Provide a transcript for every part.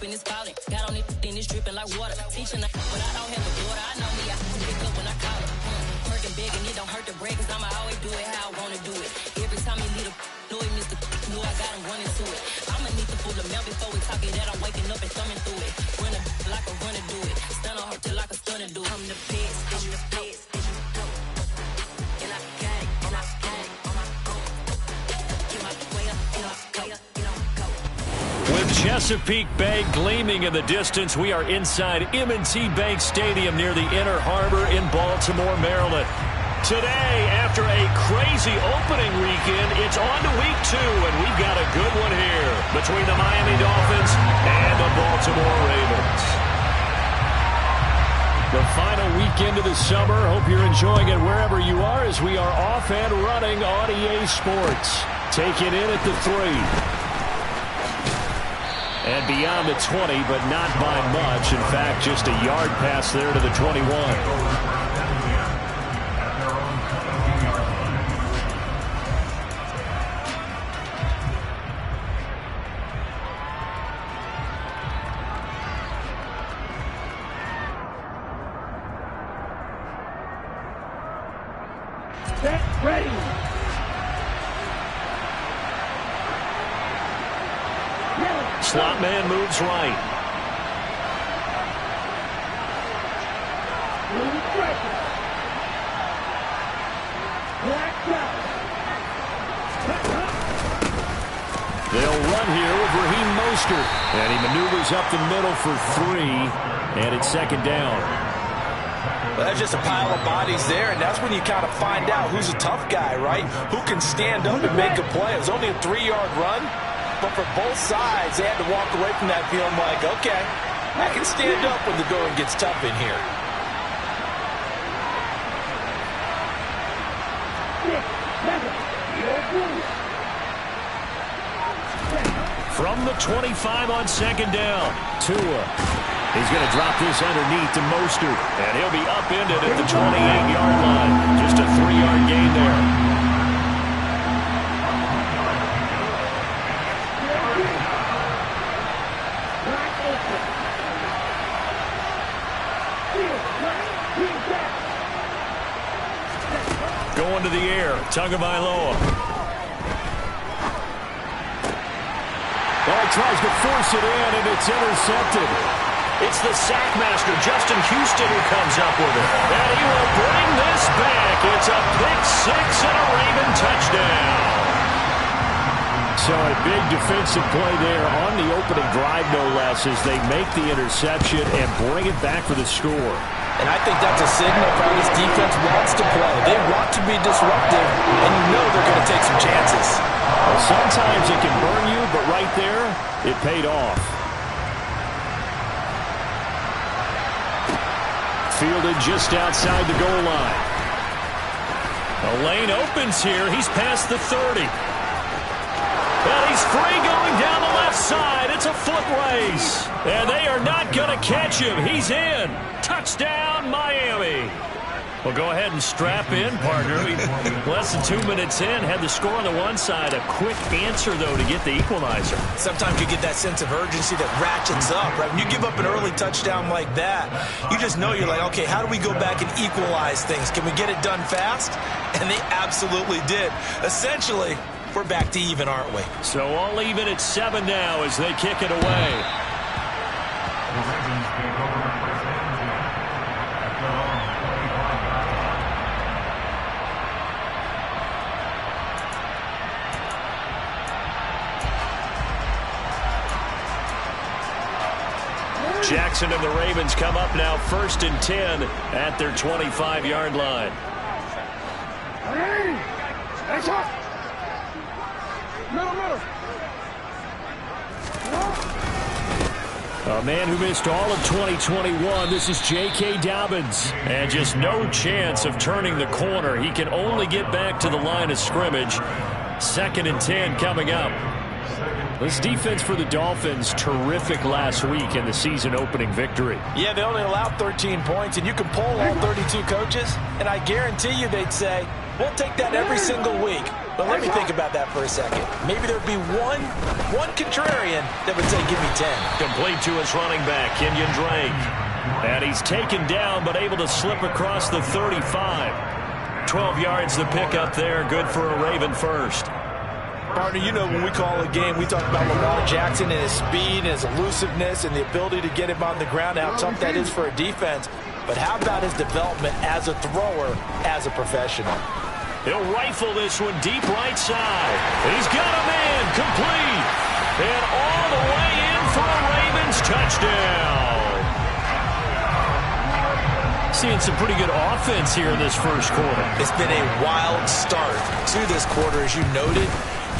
When it's falling, got on it, then it's dripping like water. Teaching but I don't have a daughter. I know me, I pick up when I call her. Working big and it don't hurt to break, cause I'ma always do it how I wanna do it. Every time you need a know it, Mr. Know I got him running to it. I'ma need to pull the mail before we talk it that I'm waking up and thumbing through it. Run a like a runner do it. Stun on her till like a stunner do it. I'm the best, I'm the best, and I gang, and I gang, on my go. Get my way up, get my way up. With Chesapeake Bay gleaming in the distance, we are inside M&T Bank Stadium near the Inner Harbor in Baltimore, Maryland. Today, after a crazy opening weekend, it's on to week 2, and we've got a good one here between the Miami Dolphins and the Baltimore Ravens. The final weekend of the summer. Hope you're enjoying it wherever you are as we are off and running on EA Sports. Take it in at the 3. And beyond the 20, but not by much. In fact, just a yard pass there to the 21. Set, ready. Slot man moves right. They'll run here with Raheem Mostert. And he maneuvers up the middle for 3. And it's second down. Well, that's just a pile of bodies there, and that's when you kind of find out who's a tough guy, right? Who can stand up and make a play. It was only a 3-yard run. But for both sides, they had to walk away from that feeling like, okay, I can stand up when the going gets tough in here. From the 25 on second down, Tua. He's going to drop this underneath to Mostert, and he'll be upended at the 28-yard line. Just a 3-yard gain there. Going to the air, Tagovailoa. Ball tries to force it in, and it's intercepted. It's the sack master, Justin Houston, who comes up with it. And he will bring this back. It's a pick 6 and a Raven touchdown. So a big defensive play there on the opening drive, no less, as they make the interception and bring it back for the score. And I think that's a signal for how this defense wants to play. They want to be disruptive, and you know they're going to take some chances. Well, sometimes it can burn you, but right there, it paid off. Fielded just outside the goal line. The lane opens here. He's past the 30. And he's free going down the left side. It's a foot race. And they are not going to catch him. He's in. Touchdown, Miami. Well, go ahead and strap in, partner. Less than 2 minutes in, had the score on the one side. A quick answer, though, to get the equalizer. Sometimes you get that sense of urgency that ratchets up, right? When you give up an early touchdown like that, you just know you're like, okay, how do we go back and equalize things? Can we get it done fast? And they absolutely did. Essentially, we're back to even, aren't we? So all even at 7 now as they kick it away. Jackson and the Ravens come up now 1st and 10 at their 25-yard line. A man who missed all of 2021. This is J.K. Dobbins. And just no chance of turning the corner. He can only get back to the line of scrimmage. 2nd and 10 coming up. This defense for the Dolphins, terrific last week in the season-opening victory. Yeah, they only allowed 13 points, and you can poll all 32 coaches, and I guarantee you they'd say, We'll take that every single week. But let me think about that for a second. Maybe there'd be one contrarian that would say, give me 10. Complete to his running back, Kenyon Drake. And he's taken down, but able to slip across the 35. 12 yards to pick up there. Good for a Raven first. Partner, you know when we call a game, we talk about Lamar Jackson and his speed and his elusiveness and the ability to get him on the ground, how tough that is for a defense. But how about his development as a thrower, as a professional? He'll rifle this one deep right side. He's got a man complete. And all the way in for a Ravens touchdown. Seeing some pretty good offense here in this first quarter. It's been a wild start to this quarter, as you noted.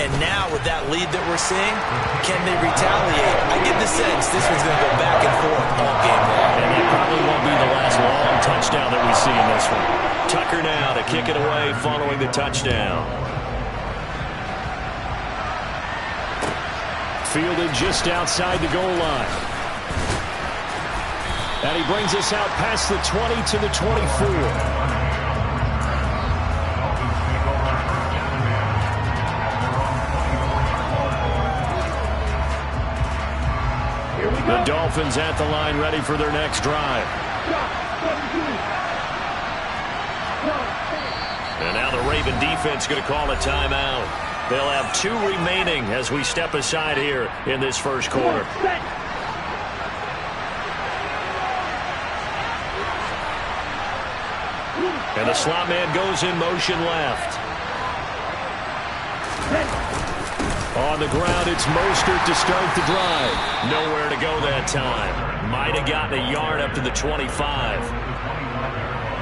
And now with that lead that we're seeing, can they retaliate? I get the sense this one's going to go back and forth all game long. And it probably won't be the last long touchdown that we see in this one. Tucker now to kick it away following the touchdown. Fielded just outside the goal line. And he brings us out past the 20 to the 24. The Dolphins at the line, ready for their next drive. And now the Raven defense going to call a timeout. They'll have 2 remaining as we step aside here in this first quarter. And the slot man goes in motion left. On the ground, it's Mostert to start the drive. Nowhere to go that time. Might have gotten a yard up to the 25.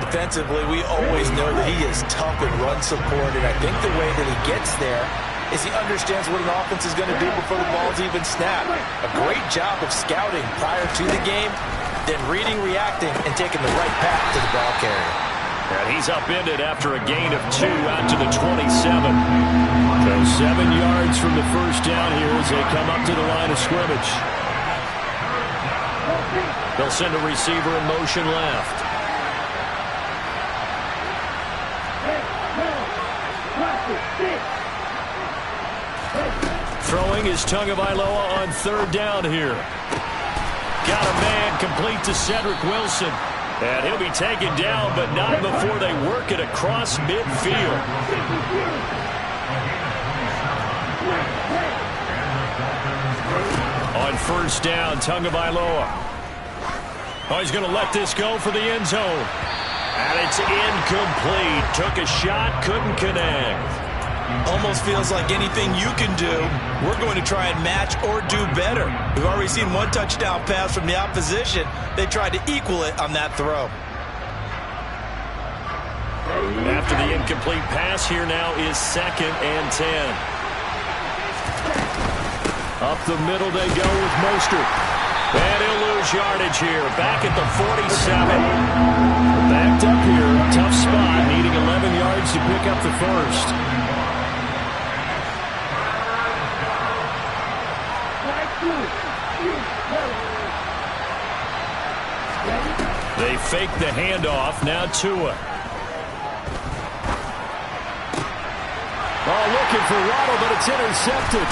Defensively, we always know that he is tough in run support, and I think the way that he gets there is he understands what an offense is going to do before the ball's even snapped. A great job of scouting prior to the game, then reading, reacting, and taking the right path to the ball carrier. And he's upended after a gain of 2 out to the 27. So 7 yards from the first down here as they come up to the line of scrimmage. They'll send a receiver in motion left. Throwing is Tagovailoa on 3rd down here. Got a man complete to Cedric Wilson. And he'll be taken down, but not before they work it across midfield. On 1st down, Tagovailoa. Oh, he's going to let this go for the end zone. And it's incomplete. Took a shot, couldn't connect. Almost feels like anything you can do, we're going to try and match or do better. We've already seen 1 touchdown pass from the opposition. They tried to equal it on that throw. After the incomplete pass, here now is 2nd and 10. Up the middle they go with Mostert. And he'll lose yardage here. Back at the 47. Backed up here. Tough spot. Needing 11 yards to pick up the first. They fake the handoff. Now Tua. Oh, looking for Waddle, but it's intercepted.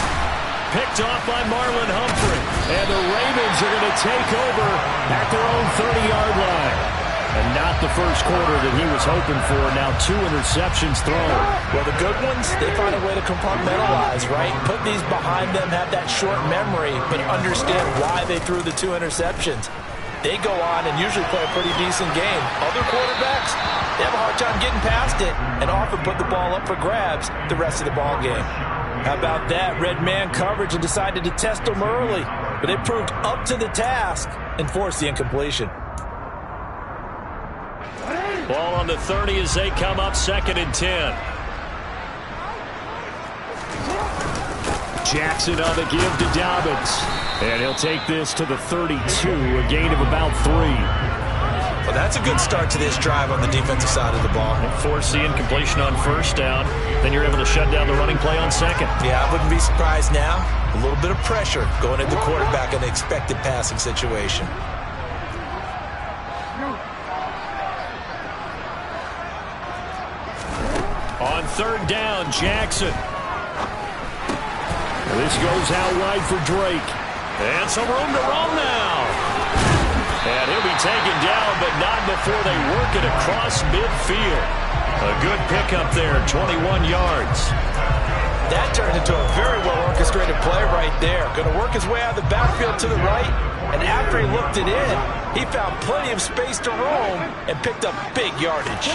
Picked off by Marlon Humphrey. And the Ravens are going to take over at their own 30-yard line. And not the first quarter that he was hoping for. Now 2 interceptions thrown. Well, the good ones, they find a way to compartmentalize, right? Put these behind them, have that short memory, but understand why they threw the 2 interceptions. They go on and usually play a pretty decent game. Other quarterbacks, they have a hard time getting past it and often put the ball up for grabs the rest of the ball game. How about that? Red man coverage and decided to test them early, but they proved up to the task and forced the incompletion. Ball on the 30 as they come up 2nd and 10. Jackson on the give to Dobbins. And he'll take this to the 32, a gain of about 3. Well, that's a good start to this drive on the defensive side of the ball. Force the incompletion on 1st down. Then you're able to shut down the running play on 2nd. Yeah, I wouldn't be surprised now. A little bit of pressure going at the quarterback in an expected passing situation. On third down, Jackson. This goes out wide for Drake. And some room to roam now. And he'll be taken down, but not before they work it across midfield. A good pickup there, 21 yards. That turned into a very well-orchestrated play right there. Going to work his way out of the backfield to the right, and after he looked it in, he found plenty of space to roam and picked up big yardage.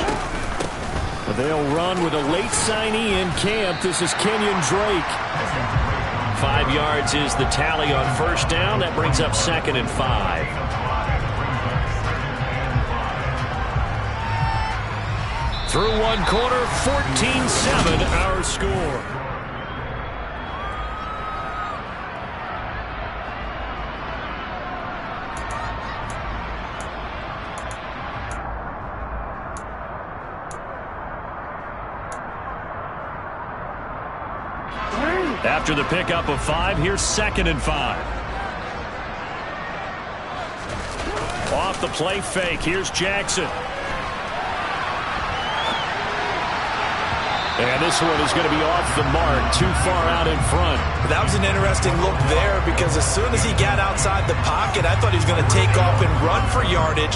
They'll run with a late signee in camp. This is Kenyon Drake. 5 yards is the tally on first down. That brings up 2nd and 5. Through one quarter, 14-7 our score. After the pickup of 5, here's 2nd and 5. Off the play fake, here's Jackson. And this one is going to be off the mark, too far out in front. That was an interesting look there because as soon as he got outside the pocket, I thought he was going to take off and run for yardage.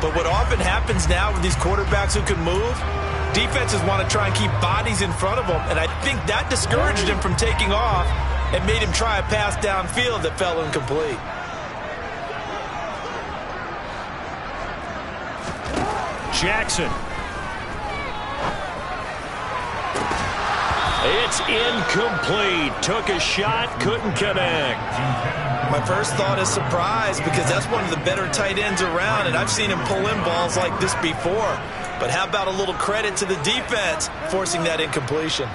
But what often happens now with these quarterbacks who can move, defenses want to try and keep bodies in front of them, and I think that discouraged him from taking off and made him try a pass downfield that fell incomplete. Jackson. It's incomplete. Took a shot, couldn't connect. My first thought is surprise because that's one of the better tight ends around, and I've seen him pull in balls like this before. But how about a little credit to the defense forcing that incompletion?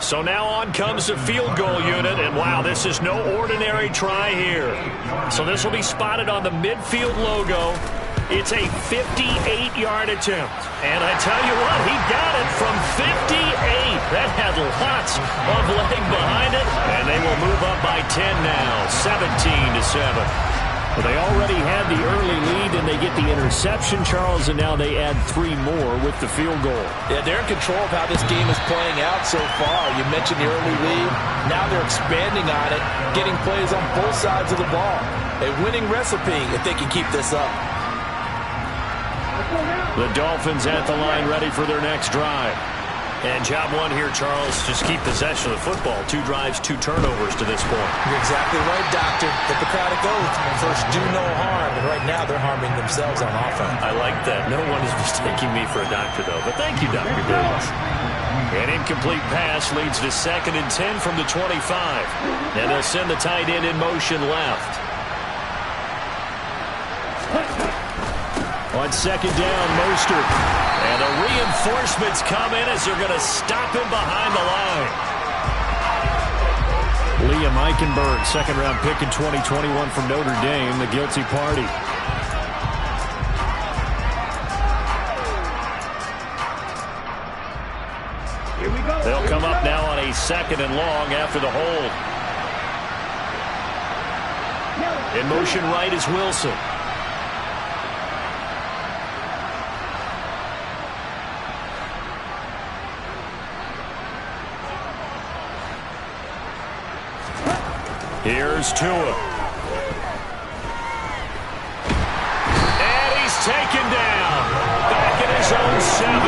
So now on comes the field goal unit, and wow, this is no ordinary try here. So this will be spotted on the midfield logo. It's a 58-yard attempt. And I tell you what, he got it from 58. That had lots of leg behind it, and they will move up by 10 now, 17-7. Well, they already had the early lead, and they get the interception, Charles, and now they add 3 more with the field goal. Yeah, they're in control of how this game is playing out so far. You mentioned the early lead. Now they're expanding on it, getting plays on both sides of the ball. A winning recipe if they can keep this up. The Dolphins at the line, ready for their next drive. And job one here, Charles, just keep possession of the football. 2 drives, 2 turnovers to this point. You're exactly right, Doctor. Hippocratic oath. First, do no harm. And right now, they're harming themselves on offense. I like that. No one is mistaking me for a doctor, though. But thank you, Dr. Davis. An incomplete pass leads to 2nd and 10 from the 25. And they'll send the tight end in motion left. On 2nd down, Mostert. And the reinforcements come in as they're going to stop him behind the line. Liam Eichenberg, 2nd-round pick in 2021 from Notre Dame, the guilty party. Here we go. They'll come up now on a 2nd and long after the hold. In motion right is Wilson. Here's Tua. And he's taken down. Back in his own 7.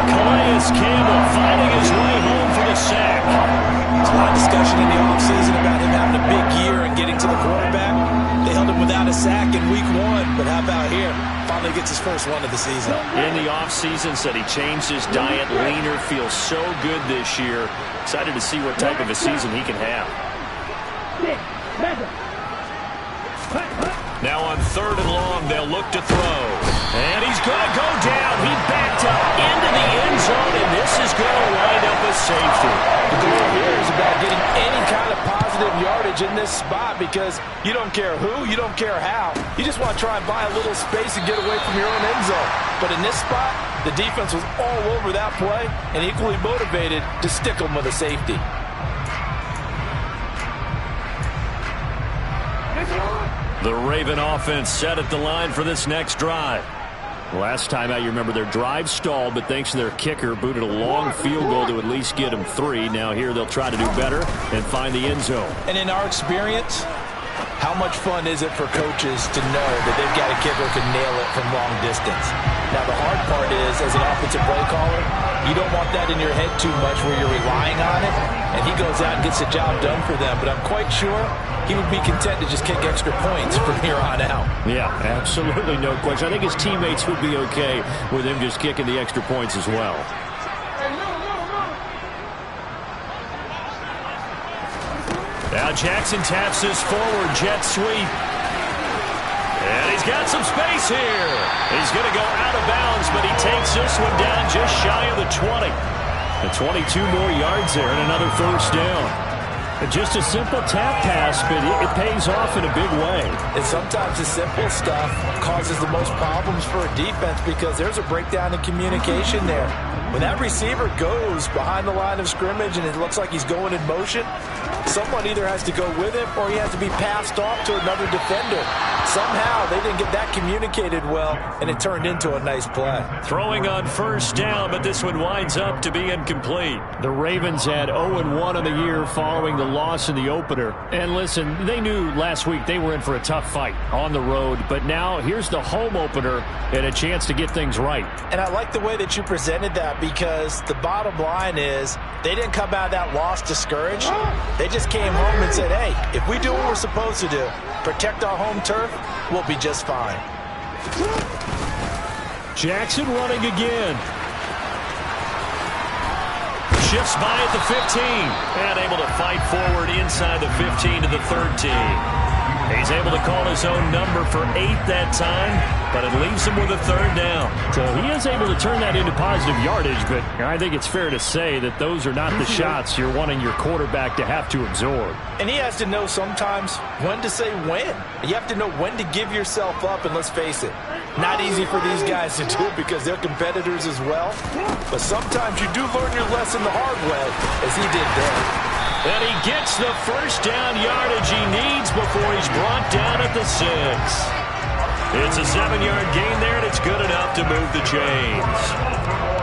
Calais Campbell finding his way home for the sack. There's a lot of discussion in the offseason about him having a big year and getting to the quarterback. They held him without a sack in week 1, but how about here? Finally gets his first one of the season. In the offseason, said he changed his diet, leaner, feels so good this year. Excited to see what type of a season he can have. Now on 3rd and long, they'll look to throw. And he's going to go down. He backed up into the end zone, and this is going to wind up a safety. The goal here is about getting any kind of positive yardage in this spot because you don't care who, you don't care how. You just want to try and buy a little space and get away from your own end zone. But in this spot, the defense was all over that play and equally motivated to stick them with a safety. The Raven offense set at the line for this next drive. Last time out, you remember their drive stalled, but thanks to their kicker, booted a long field goal to at least get them 3. Now here they'll try to do better and find the end zone. And in our experience, how much fun is it for coaches to know that they've got a kicker who can nail it from long distance? Now, the hard part is, as an offensive play caller, you don't want that in your head too much where you're relying on it, and he goes out and gets the job done for them. But I'm quite sure he would be content to just kick extra points from here on out. Yeah, absolutely no question. I think his teammates would be okay with him just kicking the extra points as well. Now Jackson taps this forward jet sweep. And he's got some space here. He's going to go out of bounds, but he takes this one down just shy of the 20. And 22 more yards there and another first down. Just a simple tap pass, but it pays off in a big way. And sometimes the simple stuff causes the most problems for a defense because there's a breakdown in communication there. When that receiver goes behind the line of scrimmage and it looks like he's going in motion, someone either has to go with him or he has to be passed off to another defender. Somehow they didn't get that communicated well, and it turned into a nice play. Throwing on first down, but this one winds up to be incomplete. The Ravens had 0-1 in the year following the loss in the opener. And listen, they knew last week they were in for a tough fight on the road, but now here's the home opener and a chance to get things right. And I like the way that you presented that because the bottom line is they didn't come out of that loss discouraged. They just came home and said, hey, if we do what we're supposed to do, protect our home turf, we'll be just fine. Jackson running again. Shifts by at the 15 and able to fight forward inside the 15 to the 13. He's able to call his own number for 8 that time, but it leaves him with a third down. So he is able to turn that into positive yardage, but I think it's fair to say that those are not the shots you're wanting your quarterback to have to absorb. And he has to know sometimes when to say when. You have to know when to give yourself up, and let's face it, not easy for these guys to do because they're competitors as well. But sometimes you do learn your lesson the hard way, as he did there. And he gets the first down yardage he needs before he's brought down at the 6. It's a 7-yard gain there, and it's good enough to move the chains.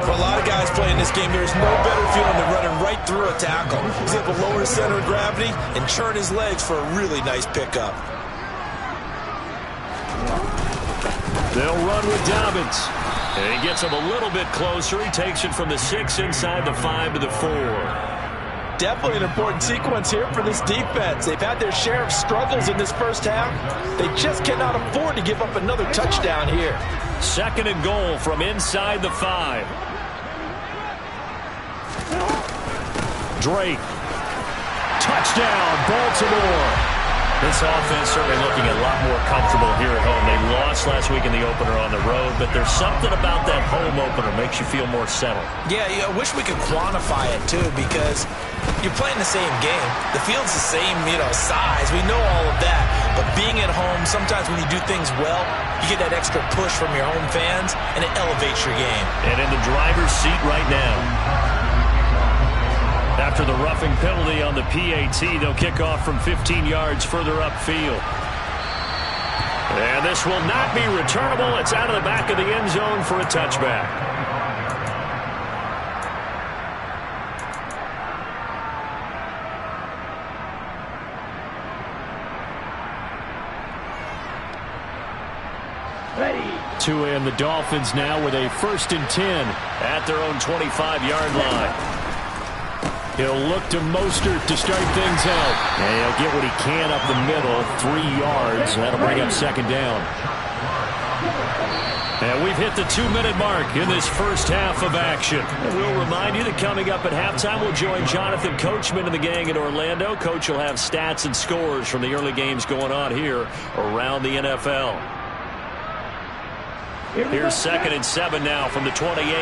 For a lot of guys playing this game, there's no better feeling than running right through a tackle. He's able to lower his center of gravity and churn his legs for a really nice pickup. They'll run with Dobbins. And he gets him a little bit closer. He takes it from the 6 inside the 5 to the 4. Definitely an important sequence here for this defense. They've had their share of struggles in this first half. They just cannot afford to give up another touchdown here. 2nd and goal from inside the 5. Drake. Touchdown, Baltimore. This offense certainly looking a lot more comfortable here at home. They lost last week in the opener on the road, but there's something about that home opener makes you feel more settled. Yeah, I wish we could quantify it, too, because you're playing the same game. The field's the same, size. We know all of that. But being at home, sometimes when you do things well, you get that extra push from your home fans, and it elevates your game. And in the driver's seat right now. After the roughing penalty on the PAT, they'll kick off from 15 yards further upfield. And this will not be returnable. It's out of the back of the end zone for a touchback. And the Dolphins now with a 1st and 10 at their own 25-yard line. He'll look to Mostert to start things out. And he'll get what he can up the middle, 3 yards. That'll bring up 2nd down. And we've hit the 2-minute mark in this first half of action. And we'll remind you that coming up at halftime, we'll join Jonathan Coachman and the gang in Orlando. Coach will have stats and scores from the early games going on here around the NFL. Here's 2nd and 7 now from the 28.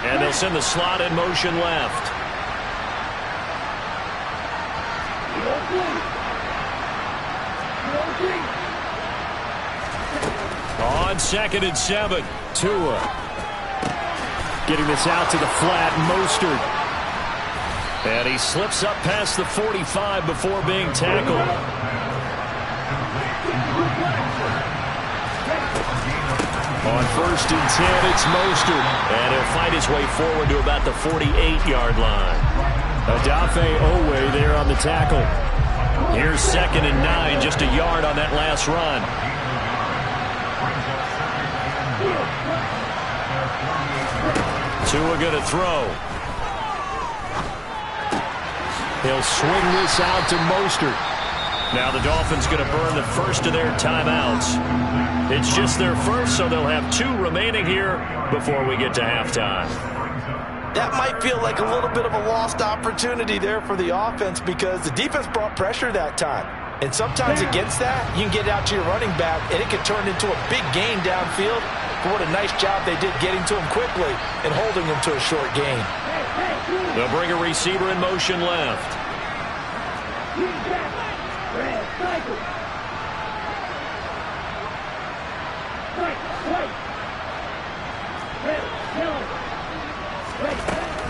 And they'll send the slot in motion left. On 2nd and 7, Tua. Getting this out to the flat, Mostert. And he slips up past the 45 before being tackled. On 1st and 10, it's Mostert. And he'll fight his way forward to about the 48-yard line. Odafe Owe there on the tackle. Here's 2nd and 9, just a yard on that last run. Tua going to throw. He'll swing this out to Mostert. Now the Dolphins going to burn the first of their timeouts. It's just their first, so they'll have 2 remaining here before we get to halftime. That might feel like a little bit of a lost opportunity there for the offense because the defense brought pressure that time. And sometimes against that, you can get out to your running back, and it can turn into a big gain downfield. But what a nice job they did getting to him quickly and holding him to a short gain. They'll bring a receiver in motion left.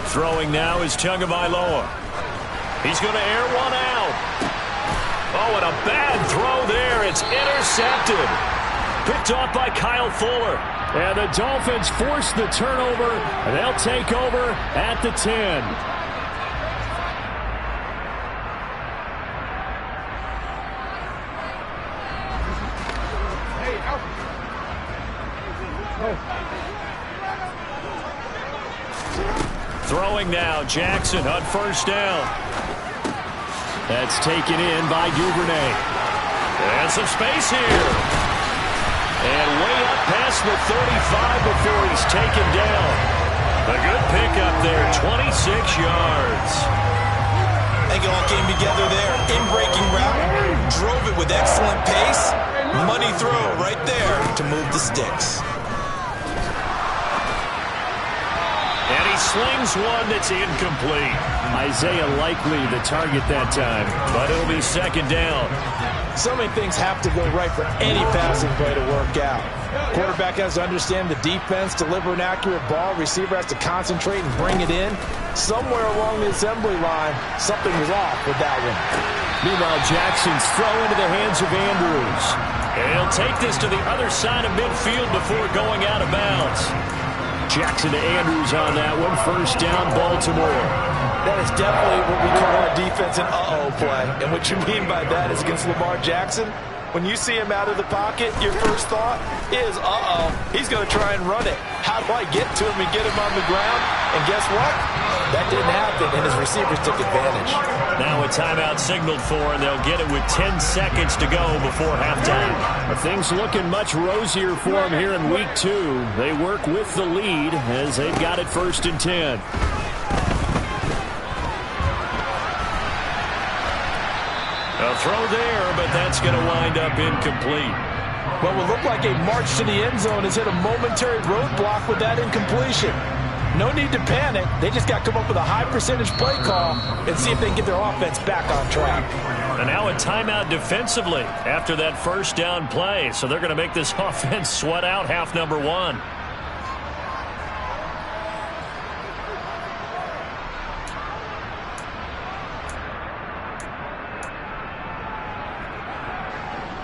Throwing now is Tagovailoa. He's going to air one out. Oh, and a bad throw there. It's intercepted. Picked off by Kyle Fuller. And the Dolphins force the turnover, and they'll take over at the 10. Throwing now, Jackson on 1st down. That's taken in by Duvernay. And some space here. And way up past the 35 before he's taken down. A good pickup there, 26 yards. I think it all came together there. In-breaking route, drove it with excellent pace. Money throw right there to move the sticks. And he slings one that's incomplete. Isaiah likely the target that time, but it'll be 2nd down. So many things have to go right for any passing play to work out. Quarterback has to understand the defense, deliver an accurate ball. Receiver has to concentrate and bring it in. Somewhere along the assembly line, something was off with that one. Meanwhile, Jackson's throw into the hands of Andrews. And he'll take this to the other side of midfield before going out of bounds. Jackson to Andrews on that one. 1st down, Baltimore. That is definitely what we call a defense an uh-oh play. And what you mean by that is against Lamar Jackson, when you see him out of the pocket, your first thought is, uh-oh, he's going to try and run it. How do I get to him and get him on the ground? And guess what? That didn't happen, and his receivers took advantage. Now a timeout signaled for, and they'll get it with 10 seconds to go before halftime. Things looking much rosier for them here in week 2. They work with the lead as they've got it 1st and 10. A throw there, but that's going to wind up incomplete. What will look like a march to the end zone has hit a momentary roadblock with that incompletion. No need to panic. They just got to come up with a high percentage play call and see if they can get their offense back on track. And now a timeout defensively after that 1st down play. So they're going to make this offense sweat out half number 1.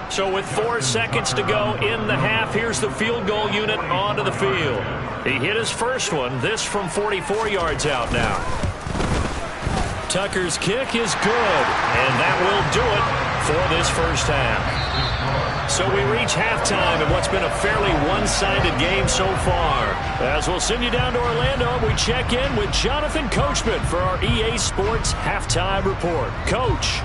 So with 4 seconds to go in the half, here's the field goal unit onto the field. He hit his first one, this from 44 yards out now. Tucker's kick is good, and that will do it for this 1st half. So we reach halftime in what's been a fairly one-sided game so far. As we'll send you down to Orlando, we check in with Jonathan Coachman for our EA Sports Halftime Report. Coach.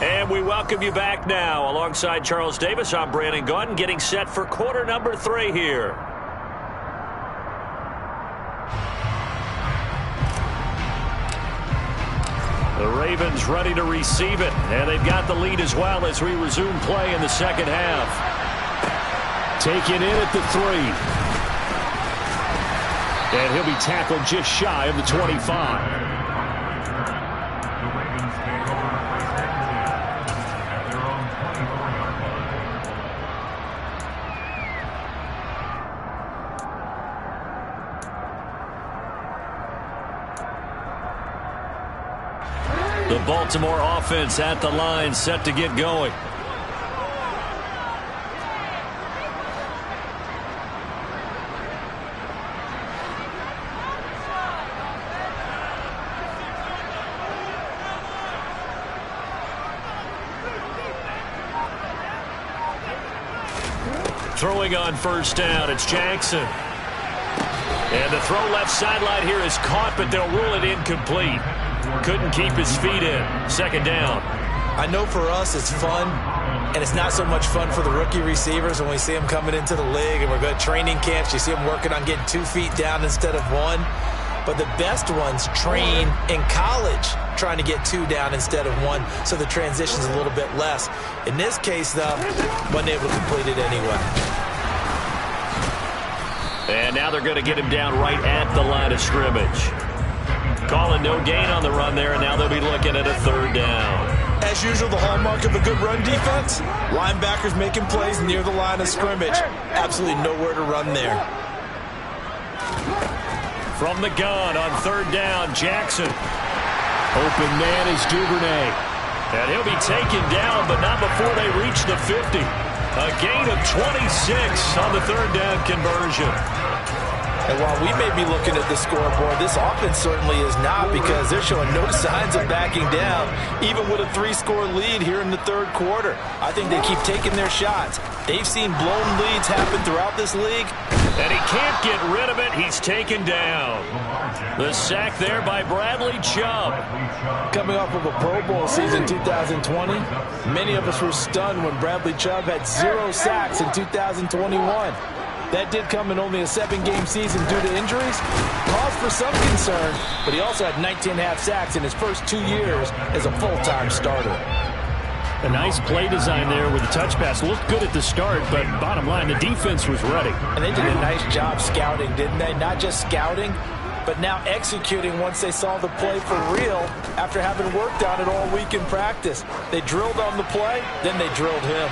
And we welcome you back now. Alongside Charles Davis, I'm Brandon Gaudin, getting set for quarter number 3 here. The Ravens ready to receive it, and they've got the lead as well as we resume play in the 2nd half. Taken in at the 3. And he'll be tackled just shy of the 25. The Baltimore offense at the line, set to get going. Throwing on first down, it's Jackson. And the throw left sideline here is caught, but they'll rule it incomplete. Couldn't keep his feet in. Second down. I know for us it's fun, and it's not so much fun for the rookie receivers when we see them coming into the league and we're going to training camps. You see them working on getting 2 feet down instead of 1. But the best ones train in college trying to get 2 down instead of 1, so the transition's a little bit less. In this case, though, wasn't able to complete it anyway. And now they're going to get him down right at the line of scrimmage. Calling no gain on the run there, and now they'll be looking at a third down. As usual, the hallmark of a good run defense, linebackers making plays near the line of scrimmage. Absolutely nowhere to run there. From the gun on third down, Jackson. Open man is Duvernay. And he'll be taken down, but not before they reach the 50. A gain of 26 on the third down conversion. And while we may be looking at the scoreboard, this offense certainly is not, because they're showing no signs of backing down, even with a 3-score lead here in the third quarter. I think they keep taking their shots. They've seen blown leads happen throughout this league. And he can't get rid of it. He's taken down. The sack there by Bradley Chubb. Coming off of a Pro Bowl season 2020, many of us were stunned when Bradley Chubb had 0 sacks in 2021. That did come in only a 7-game season due to injuries. Cause for some concern, but he also had 19.5 sacks in his first 2 years as a full-time starter. A nice play design there with the touch pass. Looked good at the start, but bottom line, the defense was ready. And they did a nice job scouting, didn't they? Not just scouting, but now executing once they saw the play for real after having worked on it all week in practice. They drilled on the play, then they drilled him.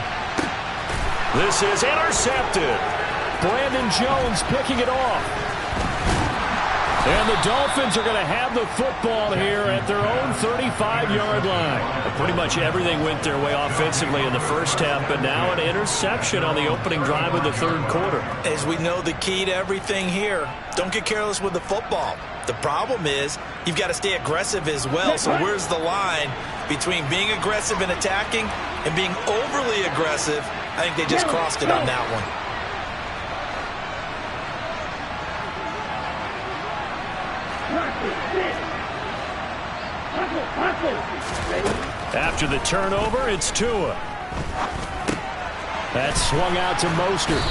This is intercepted. Brandon Jones picking it off. And the Dolphins are going to have the football here at their own 35-yard line. Pretty much everything went their way offensively in the first half, but now an interception on the opening drive of the third quarter. As we know, the key to everything here, don't get careless with the football. The problem is you've got to stay aggressive as well. So where's the line between being aggressive and attacking and being overly aggressive? I think they just crossed it on that one. After the turnover, it's Tua. That's swung out to Mostert.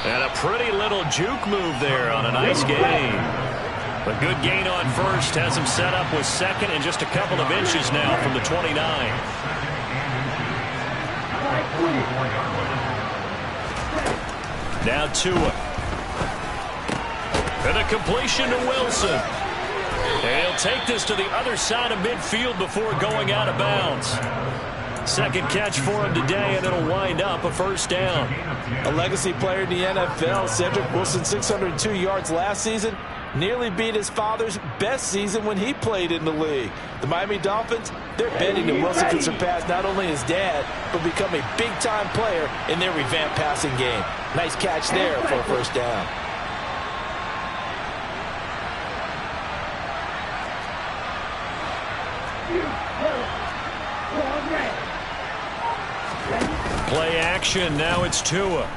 And a pretty little juke move there on a nice gain. A good gain on first has him set up with second and just a couple of inches now from the 29. Now Tua. And a completion to Wilson. And he'll take this to the other side of midfield before going out of bounds. Second catch for him today, and it'll wind up a first down. A legacy player in the NFL, Cedric Wilson, 602 yards last season, nearly beat his father's best season when he played in the league. The Miami Dolphins, they're betting that Wilson can surpass not only his dad, but become a big-time player in their revamped passing game. Nice catch there for a first down. Play action, now it's Tua.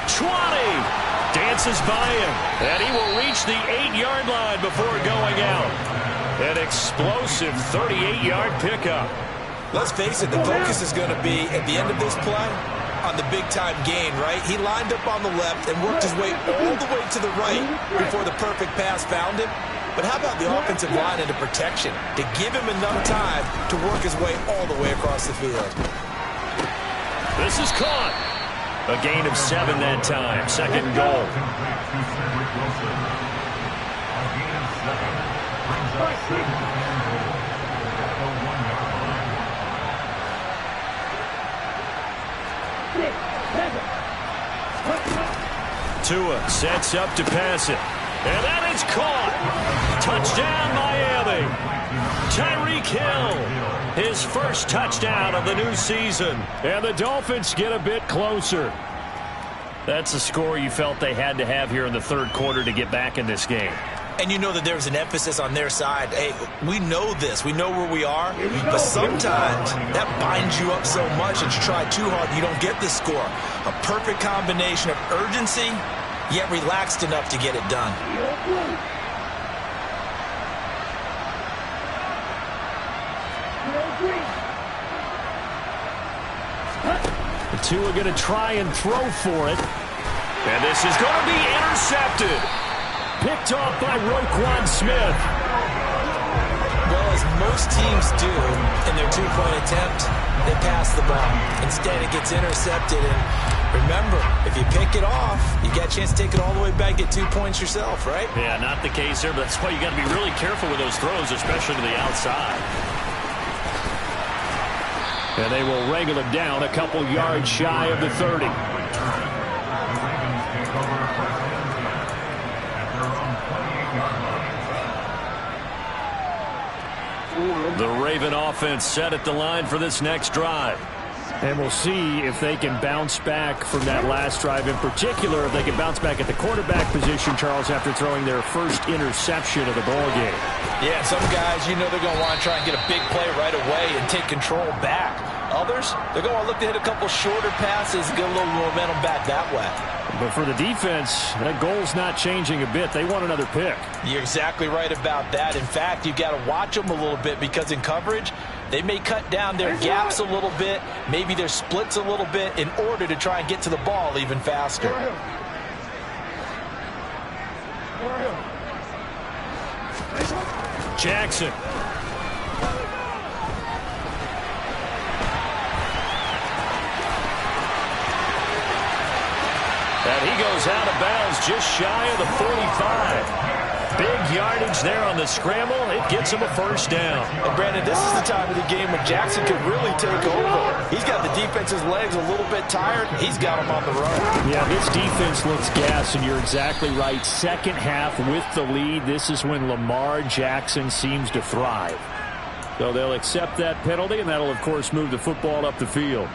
20! Dances by him, and he will reach the 8-yard line before going out. An explosive 38-yard pickup. Let's face it, the focus is going to be, at the end of this play, on the big-time gain, right? He lined up on the left and worked his way all the way to the right before the perfect pass found him. But how about the offensive line into protection to give him enough time to work his way all the way across the field? This is caught. A gain of 7 that time. Second and goal. Tua sets up to pass it. And that is caught. Touchdown, Miami. Tyreek Hill, his first touchdown of the new season. And the Dolphins get a bit closer. That's a score you felt they had to have here in the third quarter to get back in this game. And you know that there's an emphasis on their side. Hey, we know this. We know where we are. But sometimes that binds you up so much that you try too hard, you don't get the score. A perfect combination of urgency, yet relaxed enough to get it done. Tua going to try and throw for it. And this is going to be intercepted. Picked off by Roquan Smith. Well, as most teams do in their two-point attempt, they pass the ball. Instead, it gets intercepted. And remember, if you pick it off, you got a chance to take it all the way back, get 2 points yourself, right? Yeah, not the case there, but that's why you got to be really careful with those throws, especially to the outside. And they will wrangle it down a couple yards shy of the 30. The Raven offense set at the line for this next drive. And we'll see if they can bounce back from that last drive, in particular if they can bounce back at the quarterback position, Charles, after throwing their first interception of the ball game. Yeah, some guys, you know they're going to want to try and get a big play right away and take control back. Others, they're going to look to hit a couple shorter passes, get a little momentum back that way. But for the defense, that goal's not changing a bit. They want another pick. You're exactly right about that. In fact, you've got to watch them a little bit because in coverage, they may cut down their gaps a little bit, maybe their splits a little bit in order to try and get to the ball even faster. Jackson. And he goes out of bounds just shy of the 45. Big yardage there on the scramble. It gets him a first down. And Brandon, this is the time of the game when Jackson could really take over. He's got the defense's legs a little bit tired. He's got him on the run. Yeah, this defense looks gassed, and you're exactly right. Second half with the lead, this is when Lamar Jackson seems to thrive. So they'll accept that penalty, and that'll, of course, move the football up the field.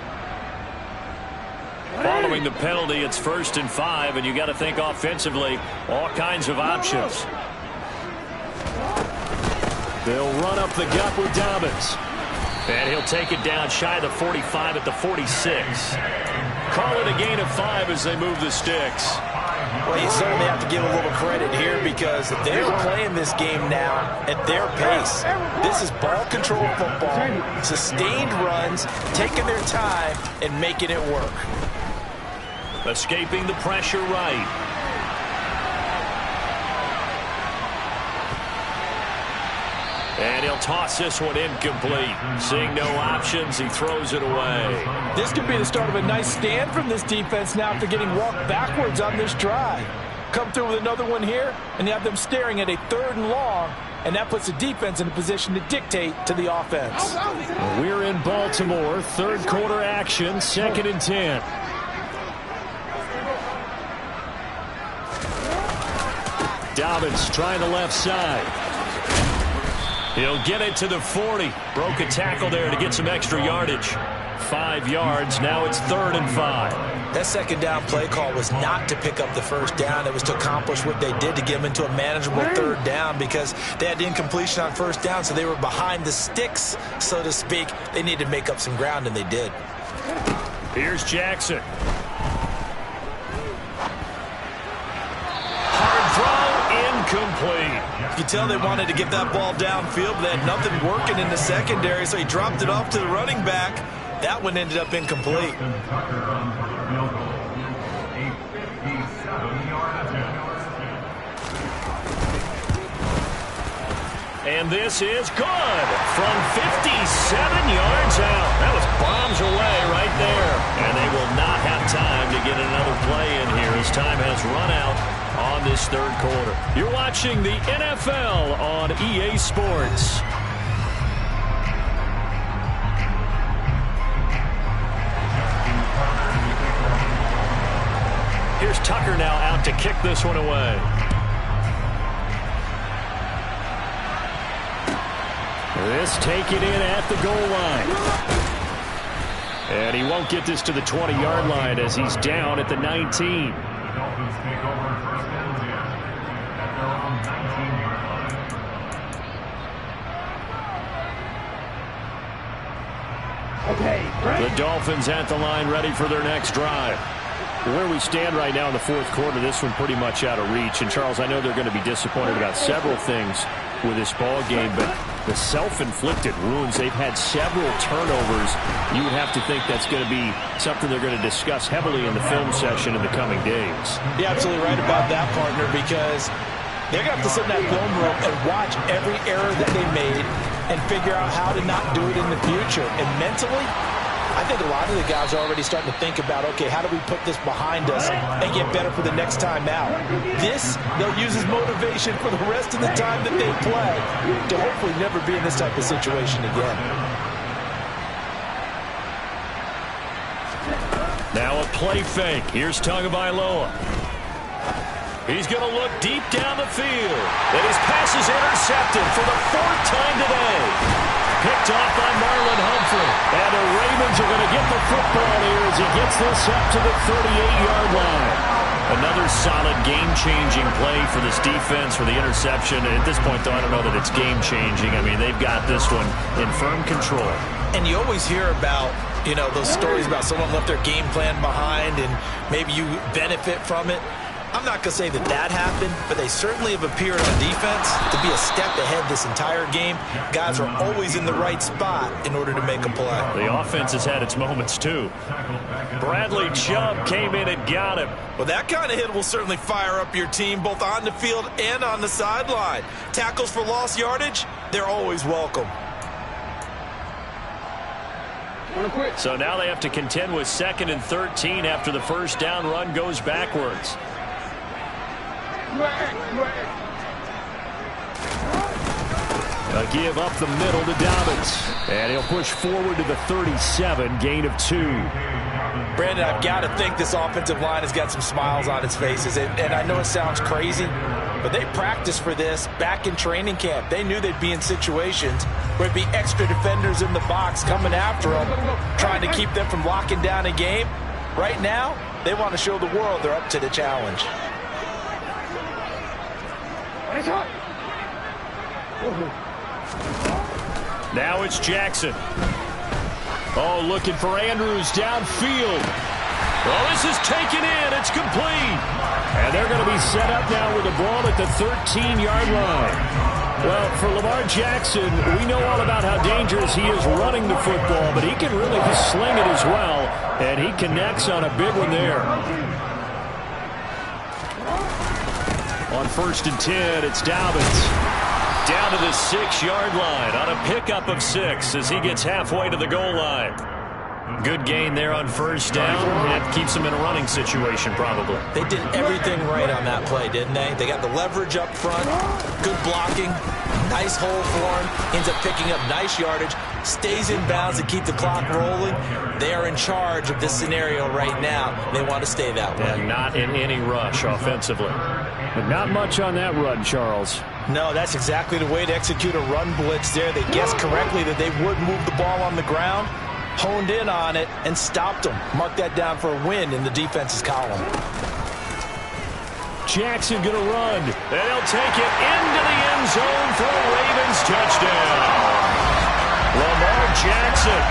Following the penalty, it's 1st and 5, and you got to think offensively, all kinds of options. They'll run up the gut with Dobbins. And he'll take it down shy of the 45 at the 46. Call it a gain of 5 as they move the sticks. Well, you certainly have to give a little credit here because they're playing this game now at their pace. This is ball control football, sustained runs, taking their time and making it work. Escaping the pressure right. And he'll toss this one incomplete. Seeing no options, he throws it away. This could be the start of a nice stand from this defense now after getting walked backwards on this drive. Come through with another one here, and you have them staring at a 3rd and long, and that puts the defense in a position to dictate to the offense. We're in Baltimore, 3rd quarter action, 2nd and 10. Dobbins trying the left side. He'll get it to the 40. Broke a tackle there to get some extra yardage. 5 yards. Now it's 3rd and 5. That second down play call was not to pick up the first down. It was to accomplish what they did to get them into a manageable 3rd down because they had the incompletion on 1st down, so they were behind the sticks, so to speak. They needed to make up some ground, and they did. Here's Jackson. Hard throw, incomplete. You can tell they wanted to get that ball downfield, but they had nothing working in the secondary, so he dropped it off to the running back. That one ended up incomplete. And this is good from 57 yards out. That was bombs away right there. And they will not have time to get another play in here as time has run out on this third quarter. You're watching the NFL on EA Sports. Here's Tucker now out to kick this one away. This taken in at the goal line. And he won't get this to the 20-yard line as he's down at the 19. The Dolphins at the line ready for their next drive. Where we stand right now in the fourth quarter, this one pretty much out of reach. And, Charles, I know they're going to be disappointed about several things with this ball game, but the self-inflicted wounds, they've had several turnovers. You would have to think that's going to be something they're going to discuss heavily in the film session in the coming days. You're absolutely right about that, partner, because they're going to have to sit in that film room and watch every error that they made and figure out how to not do it in the future. And mentally, I think a lot of the guys are already starting to think about, okay, how do we put this behind us and get better for the next time out? This, they'll use as motivation for the rest of the time that they play to hopefully never be in this type of situation again. Now a play fake. Here's Tagovailoa. He's going to look deep down the field. And his pass is intercepted for the fourth time today. Picked off by Marlon Humphrey. And the Ravens are going to get the football here as he gets this up to the 38-yard line. Another solid game-changing play for this defense for the interception. At this point, though, I don't know that it's game-changing. I mean, they've got this one in firm control. And you always hear about, you know, those stories about someone left their game plan behind and maybe you benefit from it. I'm not going to say that that happened, but they certainly have appeared on defense to be a step ahead this entire game. Guys are always in the right spot in order to make a play. The offense has had its moments, too. Bradley Chubb came in and got him. Well, that kind of hit will certainly fire up your team, both on the field and on the sideline. Tackles for lost yardage, they're always welcome. So now they have to contend with 2nd and 13 after the first down run goes backwards. A give up the middle to Dobbins. And he'll push forward to the 37, gain of 2. Brandon, I've got to think this offensive line has got some smiles on its faces. And I know it sounds crazy, but they practiced for this back in training camp. They knew they'd be in situations where it'd be extra defenders in the box coming after them, trying to keep them from locking down a game. Right now, they want to show the world they're up to the challenge. Now it's Jackson. Oh, looking for Andrews downfield. Oh, this is taken in. It's complete. And they're going to be set up now with the ball at the 13-yard line. Well, for Lamar Jackson, we know all about how dangerous he is running the football, but he can really sling it as well, and he connects on a big one there. On 1st and 10, it's Dobbins. Down to the 6-yard line on a pickup of 6 as he gets halfway to the goal line. Good gain there on 1st down. That keeps him in a running situation, probably. They did everything right on that play, didn't they? They got the leverage up front, good blocking, nice hole for him, ends up picking up nice yardage, stays in bounds to keep the clock rolling. They are in charge of this scenario right now. They want to stay that way. And not in any rush offensively. But not much on that run, Charles. No, that's exactly the way to execute a run blitz there. They guessed correctly that they would move the ball on the ground, honed in on it, and stopped them. Mark that down for a win in the defense's column. Jackson going to run, and he'll take it into the end zone for a Ravens touchdown. Lamar Jackson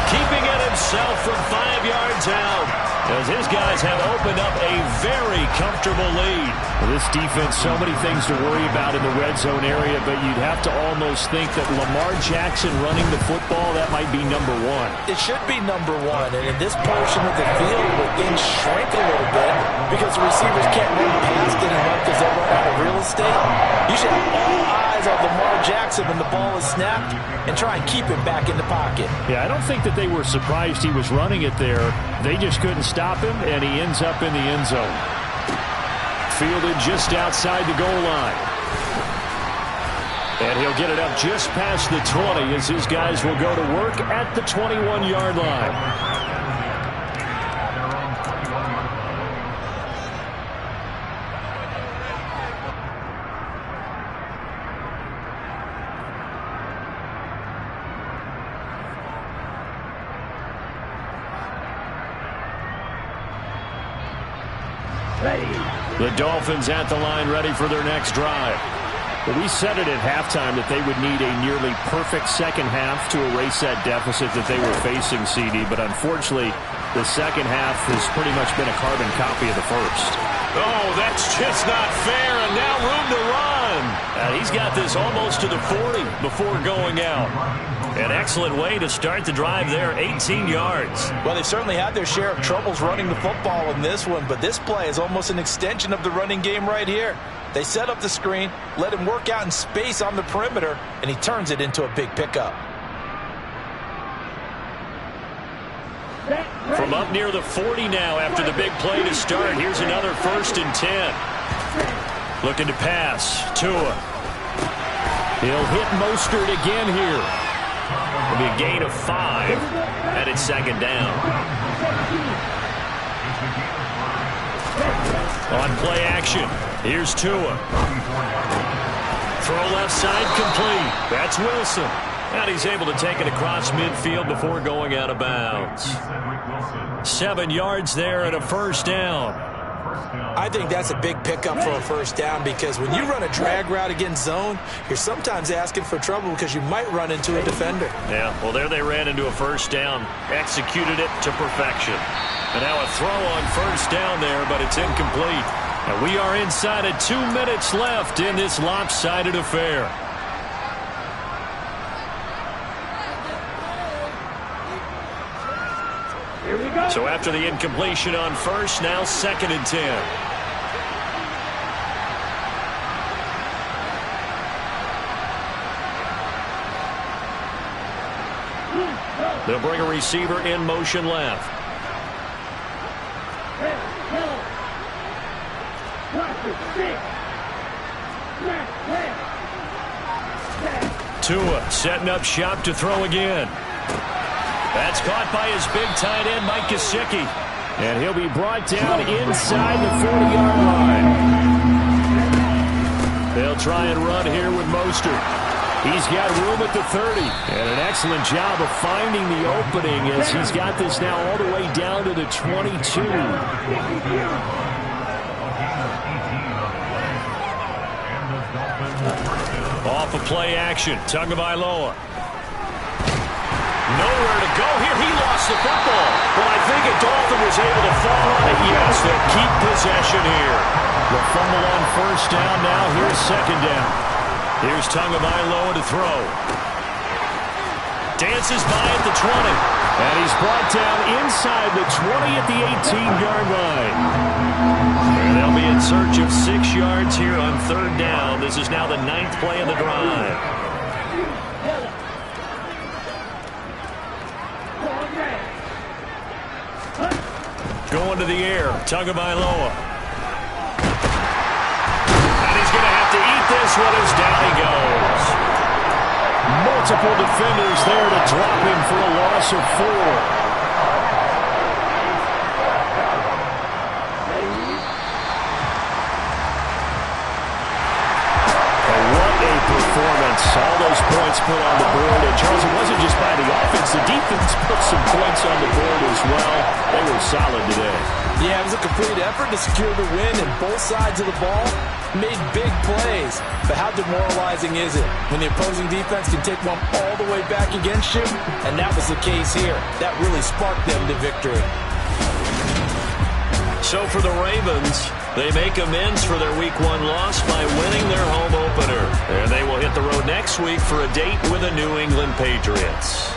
keeping it himself from 5 yards out as his guys have opened up a very comfortable lead. Well, this defense, so many things to worry about in the red zone area, but you'd have to almost think that Lamar Jackson running the football, that might be number one. It should be number one, and in this portion of the field where things shrink a little bit because the receivers can't run past it enough because they'll run out of real estate, you should have all eyes on Lamar Jackson when the ball is snapped and try and keep it back in the pocket. Yeah, I don't think that they were surprised he was running it there. They just couldn't stop him, and he ends up in the end zone. Fielded just outside the goal line. And he'll get it up just past the 20 as his guys will go to work at the 21-yard line. The Dolphins at the line ready for their next drive. But we said it at halftime that they would need a nearly perfect second half to erase that deficit that they were facing, CD. But unfortunately, the second half has pretty much been a carbon copy of the first. Oh, that's just not fair, and now room to run. And he's got this almost to the 40 before going out. An excellent way to start the drive there, 18 yards. Well, they certainly had their share of troubles running the football in this one, but this play is almost an extension of the running game right here. They set up the screen, let him work out in space on the perimeter, and he turns it into a big pickup. From up near the 40 now after the big play to start. Here's another 1st and 10. Looking to pass. Tua. He'll hit Mostert again here. It'll be a gain of 5, and it's second down. On play action, here's Tua. Throw left side complete. That's Wilson. And he's able to take it across midfield before going out of bounds. 7 yards there and a first down. I think that's a big pickup for a first down because when you run a drag route against zone, you're sometimes asking for trouble because you might run into a defender. Yeah, well, there they ran into a first down, executed it to perfection. And now a throw on first down there, but it's incomplete. And we are inside of 2 minutes left in this lopsided affair. So after the incompletion on first, now 2nd and 10. They'll bring a receiver in motion left. Tua setting up shop to throw again. That's caught by his big tight end, Mike Gesicki. And he'll be brought down inside the 40-yard line. They'll try and run here with Mostert. He's got room at the 30. And an excellent job of finding the opening as he's got this now all the way down to the 22. Off of play action, Tagovailoa. Nowhere to go here. He lost the football. Well, I think a Dolphin was able to fall on it. Yes, they'll keep possession here. The fumble on first down now. Here's second down. Here's Tagovailoa to throw. Dances by at the 20. And he's brought down inside the 20 at the 18-yard line. And they'll be in search of 6 yards here on 3rd down. This is now the 9th play of the drive. Going to the air, Tagovailoa. And he's going to have to eat this one as down he goes. Multiple defenders there to drop him for a loss of 4. Performance. All those points put on the board. And Charles, it wasn't just by the offense. The defense put some points on the board as well. They were solid today. Yeah, it was a complete effort to secure the win, and both sides of the ball made big plays. But how demoralizing is it when the opposing defense can take one all the way back against you? And that was the case here. That really sparked them to victory. So for the Ravens, they make amends for their Week 1 loss by winning their home opener. And they will hit the road next week for a date with the New England Patriots.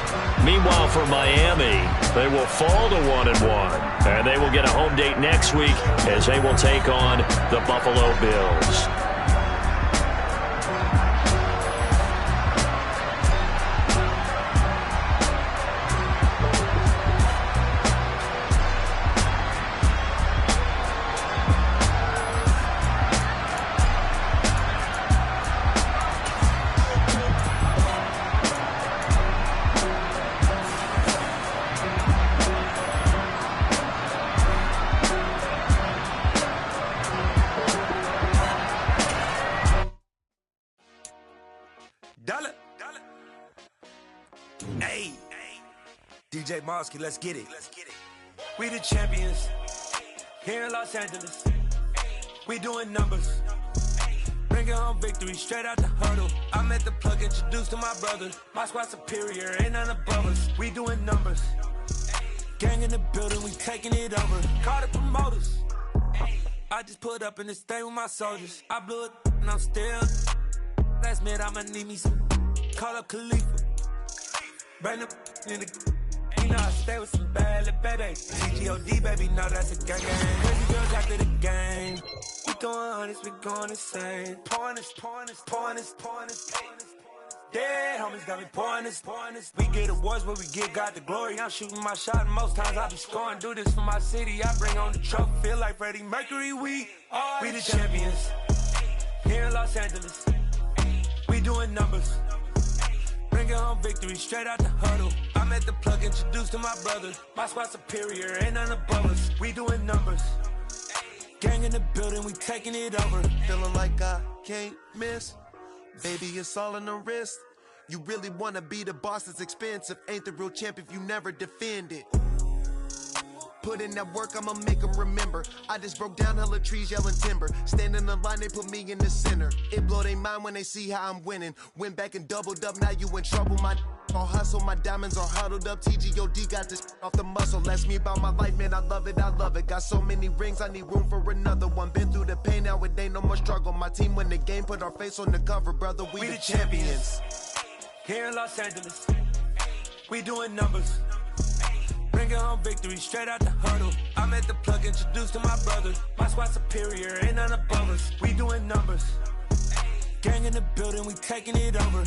Meanwhile, for Miami, they will fall to 1-1. And they will get a home date next week as they will take on the Buffalo Bills. Hey, DJ Mosky, let's get it. We the champions here in Los Angeles. We doing numbers. Bringing home victory straight out the huddle. I'm at the plug, introduced to my brother. My squad superior, ain't none above us. We doing numbers. Gang in the building, we taking it over. Call the promoters. I just put up in this thing with my soldiers. I blew it and I'm still. Last minute I'ma need me some. Call up Khalifa. Bring up in the. You know I stay with some bad little baby. CGOD baby, no that's a gang gang. Crazy girls after the game. We going honest, we going insane. Pouring this. Dead homies got me pouring this. We get awards where we get God the glory. I'm shooting my shot and most times I be scoring. Do this for my city, I bring on the trophy. Feel like Freddie Mercury, we the champions here in Los Angeles. We doing numbers. Bringing home victory straight out the huddle. I'm at the plug, introduced to my brother. My squad superior, ain't none above us. We doing numbers. Gang in the building, we taking it over. Feeling like I can't miss. Baby, it's all in the wrist. You really wanna be the boss, it's expensive. Ain't the real champ if you never defend it. Put in that work, I'ma make them remember. I just broke down hella trees, yelling timber. Stand in the line, they put me in the center. It blow their mind when they see how I'm winning. Went back and doubled up, now you in trouble. My all hustle, my diamonds are huddled up. TGOD got this off the muscle. Ask me about my life, man, I love it. Got so many rings, I need room for another one. Been through the pain, now it ain't no more struggle. My team win the game, put our face on the cover, brother. We the champions. Here in Los Angeles, we doing numbers. Bringing home victory straight out the huddle. I'm at the plug, introduced to my brother. My squad superior, ain't none above us. We doing numbers. Gang in the building, we taking it over.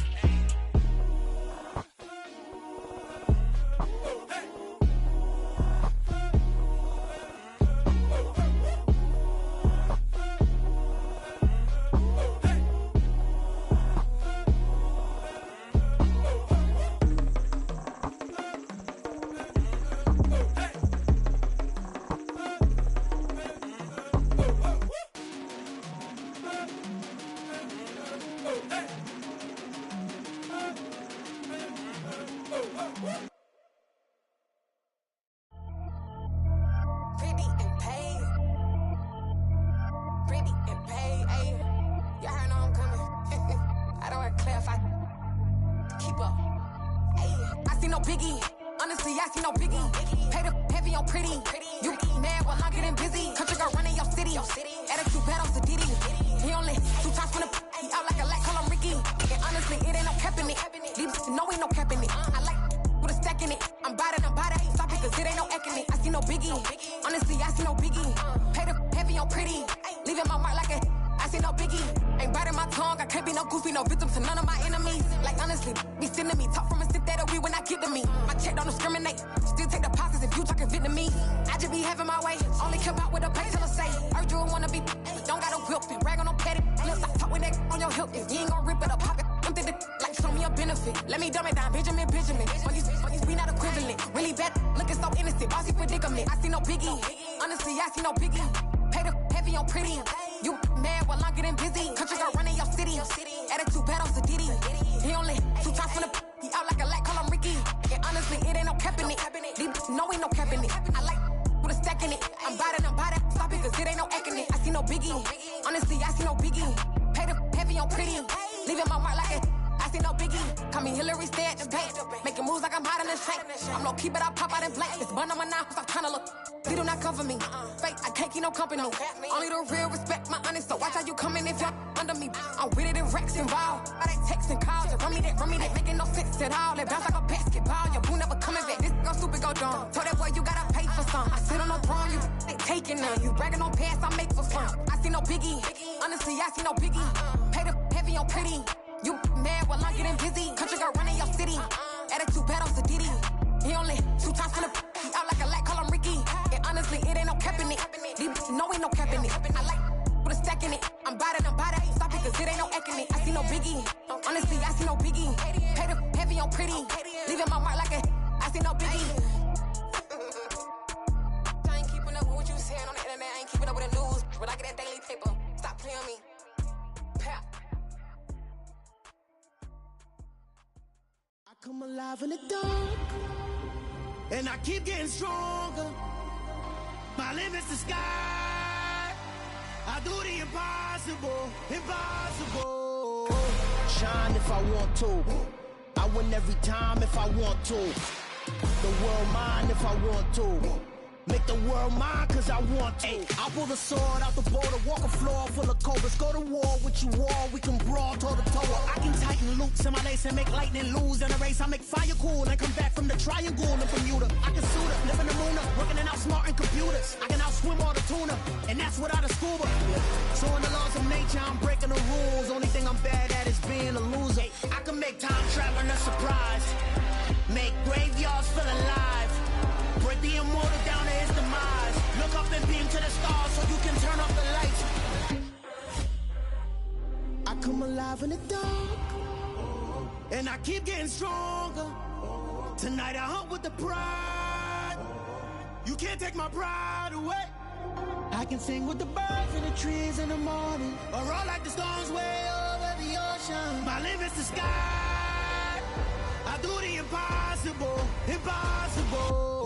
I see no biggie. Call me Hillary, stay at the bank. Making moves like I'm hot in the shank. I'm low key, but I pop out in blank. This bun on my knife, I'm trying to look. They do not cover me. Fake, I can't keep no company. Only the real respect my honest. So watch how you coming if y'all under me. I'm with it in Rex involved. By they text and calls. Run me that making no sense at all. They bounce like a basketball. Your boo never coming back. This go stupid, go dumb. Told that boy you gotta pay for some. I sit on no throne, you they taking none. You bragging on past, I make for fun. I see no biggie. Honestly, I see no biggie. Pay the heavy on pretty. You mad while I'm getting busy. Country girl running your city. Attitude bad on Diddy. He only 2 times from the he out like a light, call him Ricky. And honestly, it ain't no cap in it. These no ain't no cap in it. I like with a stack in it. I'm about it. Stop it, cause it ain't no acting it. I see no biggie. Honestly, I see no biggie. Pay the heavy on pretty. Leaving my mark like a I see no biggie. I ain't keeping up with what you saying on the internet. I ain't keeping up with the news. But I get that daily paper. Stop playing me. Pap. I come alive in the dark, and I keep getting stronger. My limit's the sky. I do the impossible, impossible. Shine if I want to. I win every time if I want to. The world mine if I want to. Make the world mine cause I want to. Ay, I'll pull the sword out the border, walk a floor full of cobras. Go to war with you all, we can brawl toe to toe. I can tighten loops in my lace and make lightning lose in a race. I make fire cool and come back from the triangle in Bermuda. I can suit up, live in the moon up, working and outsmarting computers. I can outswim all the tuna, and that's without a scuba. So in the laws of nature, I'm breaking the rules. Only thing I'm bad at is being a loser. Ay, I can make time traveling a surprise, make graveyards feel alive. Break the immortal down to his demise. Look up and beam to the stars so you can turn off the lights. I come alive in the dark, and I keep getting stronger. Tonight I hunt with the pride. You can't take my pride away. I can sing with the birds and the trees in the morning, or roll like the storms way over the ocean. My limit's the sky. I do the impossible, impossible.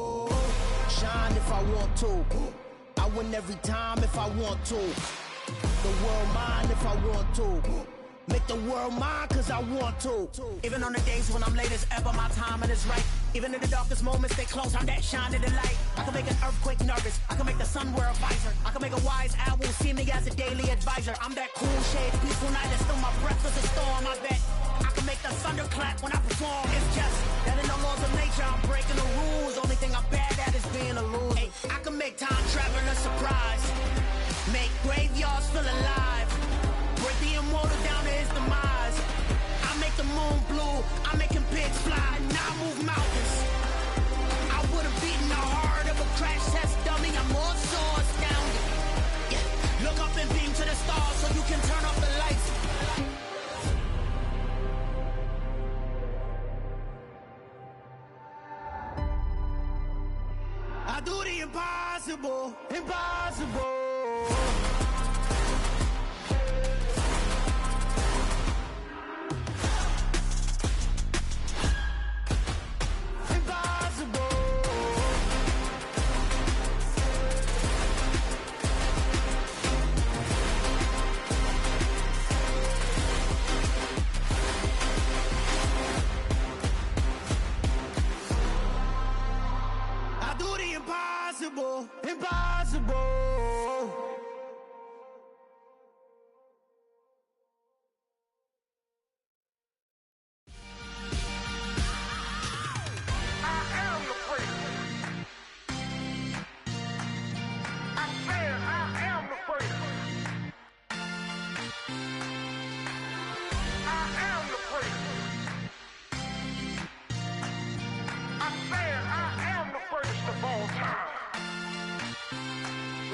Shine if I want to. I win every time if I want to. The world mine if I want to. Make the world mine cause I want to. Even on the days when I'm late as ever, my timing is right. Even in the darkest moments, stay close, I'm that shining the light. I can make an earthquake nervous, I can make the sun wear a visor. I can make a wise owl see me as a daily advisor. I'm that cool shade, peaceful night, and still my breath is a storm, I bet. I can make the thunder clap when I perform. It's just that in the laws of nature, I'm breaking the rules. Only thing I'm bad at is being a loser. Ay, I can make time traveling a surprise, make graveyards feel alive. Break the immortal down to his demise. I make the moon blue, I'm making pigs fly. Now I move mountains. I would have beaten the heart of a crash test dummy. I'm more so astounded. Yeah. Look up and beam to the stars so you can turn off the lights. I do the impossible, impossible. Impossible, impossible.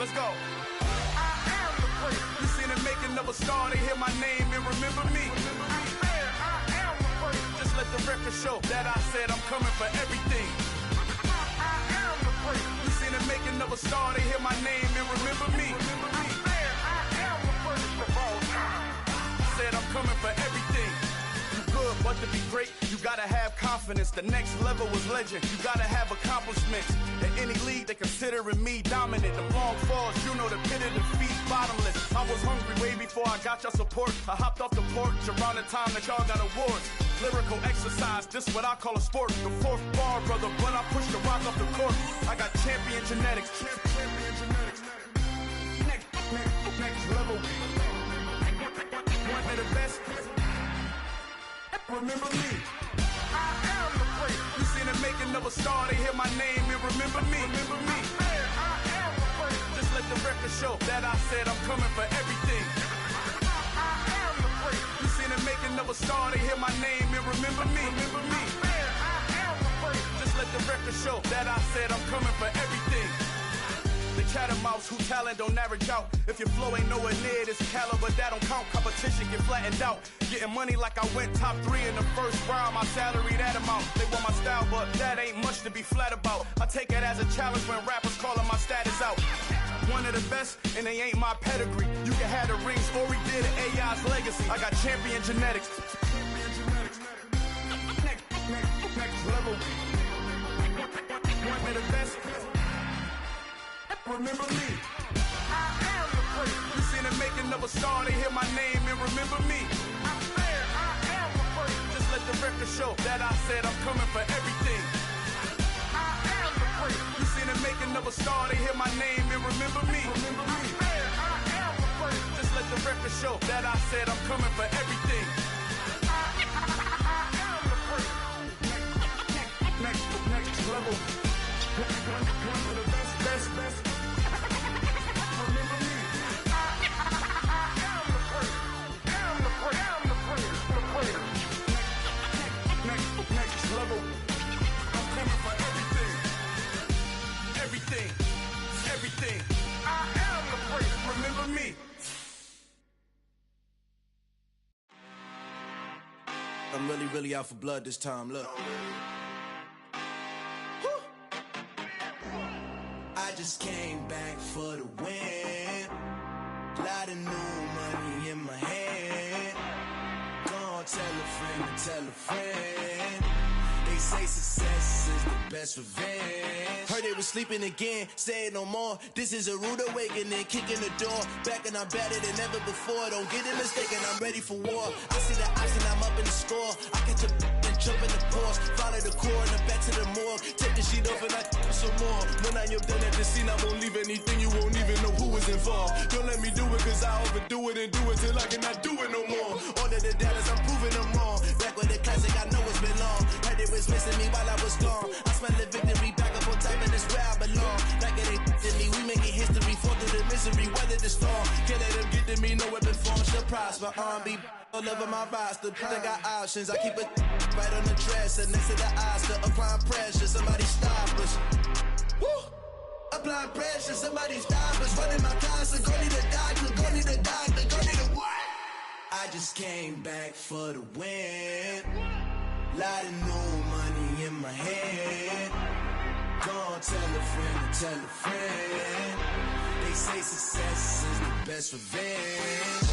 Let's go. I am the first. You seen the making of a star, they hear my name and remember me. I am the first. Just let the record show that I said I'm coming for everything. I am the first. You seen the making of a star, they hear my name and remember me. I am the first of all time. Said I'm coming for everything. Good, but to be great, you gotta have confidence. The next level was legend. You gotta have accomplishments. In any league, they considering me dominant. The long falls, you know the pit of defeat, bottomless. I was hungry way before before I got your support. I hopped off the porch around the time that y'all got awards. Lyrical exercise, this what I call a sport. The fourth bar, brother, but I push the rock off the court. I got champion genetics. Next level. One of the best. Remember me. I am the great. You seen the making of a star, they hear my name and remember me. Remember me. I am the great. Just let the record show that I said I'm coming for everything. I am the great. You seen the making of a star, they hear my name and remember me. Remember me. I am the great. Just let the record show that I said I'm coming for everything. The catamouse who talent don't average out. If your flow ain't nowhere near this caliber, that don't count. Competition get flattened out. Getting money like I went top 3 in the first round. My salary that amount. They want my style, but that ain't much to be flat about. I take it as a challenge when rappers calling my status out. One of the best, and they ain't my pedigree. You can have the rings, or we did an AI's legacy. I got champion genetics. Next level. One of the best. Remember me. I am the great. You seen the making of a star, they hear my name and remember me. I am the great. Just let the record show that I said I'm coming for everything. I am the great. You seen the making of a star, they hear my name and remember me. Remember me. I am the great. Just let the record show that I said I'm coming for everything. I am the great. Next level. One of the best. Next level. I'm coming for everything. Everything. I am the great. Remember me. I'm really out for blood this time. Look. I just came back for the win. Lot of new money in my hand. Gonna tell a friend to tell a friend. They say success is the best revenge. Heard they was sleeping again, say it no more. This is a rude awakening, kicking the door. Back and I'm better than ever before. Don't get it mistaken, I'm ready for war. I see the option, I'm up in the score. I catch a and jump in the course. Follow the core and the back to the morgue. Take the sheet off and I some more. When I am done at the scene, I won't leave anything. You won't even know who was involved. Don't let me do it, cause I overdo it and do it till I cannot do it no more. All of the doubters, I'm proving them wrong. Back with the classic, I know it's been long. Heard it was missing me while I was gone. I smell the victory back up on top, and it's where I belong. Like it ain't to me, we making history. Fall through the misery, weather the storm. Can't let them get to me, no weapon form should prosper. R&B all over my roster. I got options, I keep it right on the dresser. Next to the Oscar, applying pressure. Somebody stop us. Woo! Applying pressure, somebody stop us. Running my closet, go need a doctor, go need a doctor, go need a what? I just came back for the win. Lot of new money in my hand. Gonna tell a friend to tell a friend. They say success is the best revenge.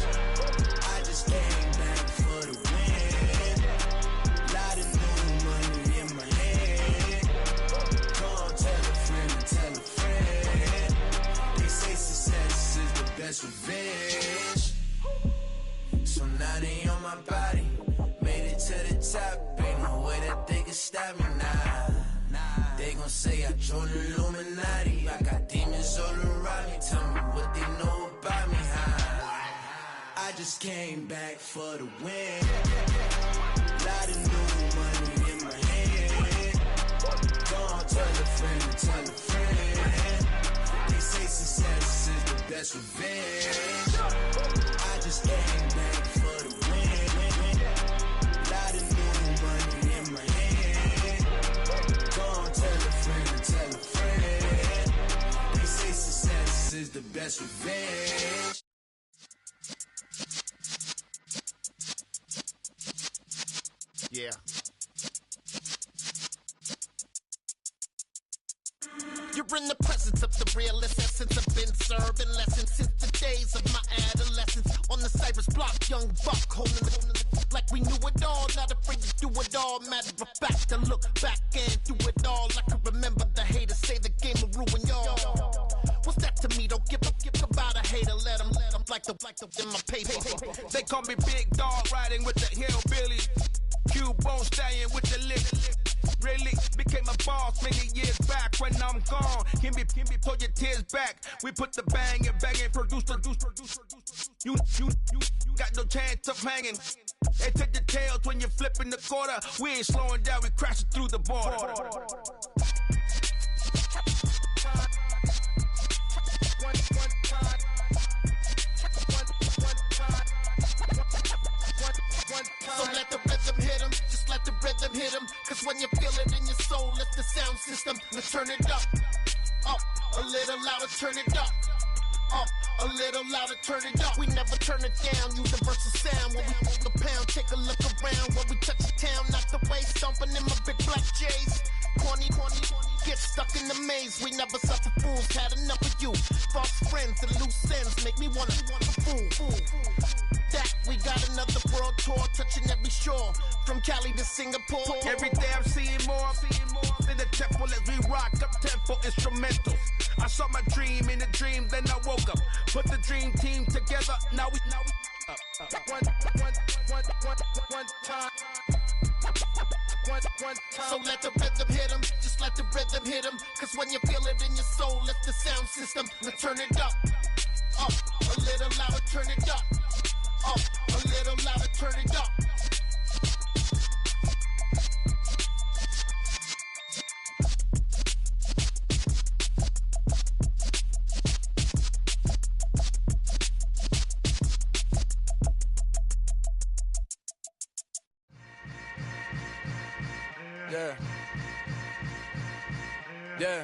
I just came back for the win. Lot of new money in my hand. Gonna tell a friend to tell a friend. They say success is the best revenge. So now they on my body. Made it to the top, ain't no way that they can stop me now. They gon' say I joined the Illuminati. I got demons all around me, tell me what they know about me, huh? I just came back for the win. Lot of new money in my hand. Gonna tell a friend to tell a friend. They say success is the best revenge. I just came back for the win. Lot of new money in my hand. Gonna tell a friend to tell a friend. They say success is the best revenge. Yeah. You're in the presence of the realest essence. I've been serving lessons since the days of my adolescence. On the Cypress block, young buck holding it like we knew it all. Not afraid to do it all. Matter of fact, to look back and do it all. I can remember the haters say the game will ruin y'all. What's that to me? Don't give a about a hater. Let them like in my paper. They call me Big Dog, riding with the hillbilly. Q-Bone stallion with the lick. Really became a boss many years back. When I'm gone, can be pull your tears back. We put the bang and produce. You got no chance of hanging. They take the tails when you're flipping the quarter. We ain't slowing down, we crashing through the border. So let the rhythm hit him, just let the rhythm hit him. Cause when you feel it in your soul, let the sound system, let's turn it up. Up, a little louder, turn it up. Up, a little louder, turn it up. We never turn it down, universal sound. When we hold the pound, take a look around. When we touch the town, knock the way, stomping in my big black J's. Corny, get stuck in the maze. We never suffer fools, had enough of you. False friends and loose ends make me wanna fool. That we got another world tour, touching every shore, from Cali to Singapore. Every day I'm seeing more in the temple as we rock up tempo instrumentals. I saw my dream in a dream, then I woke up. Put the dream team together, now we one time. So let the rhythm hit him, just let the rhythm hit him. Cause when you feel it in your soul, let the sound system, let's turn it up. Up, a little louder, turn it up. Up, a little louder, turn it up. Yeah.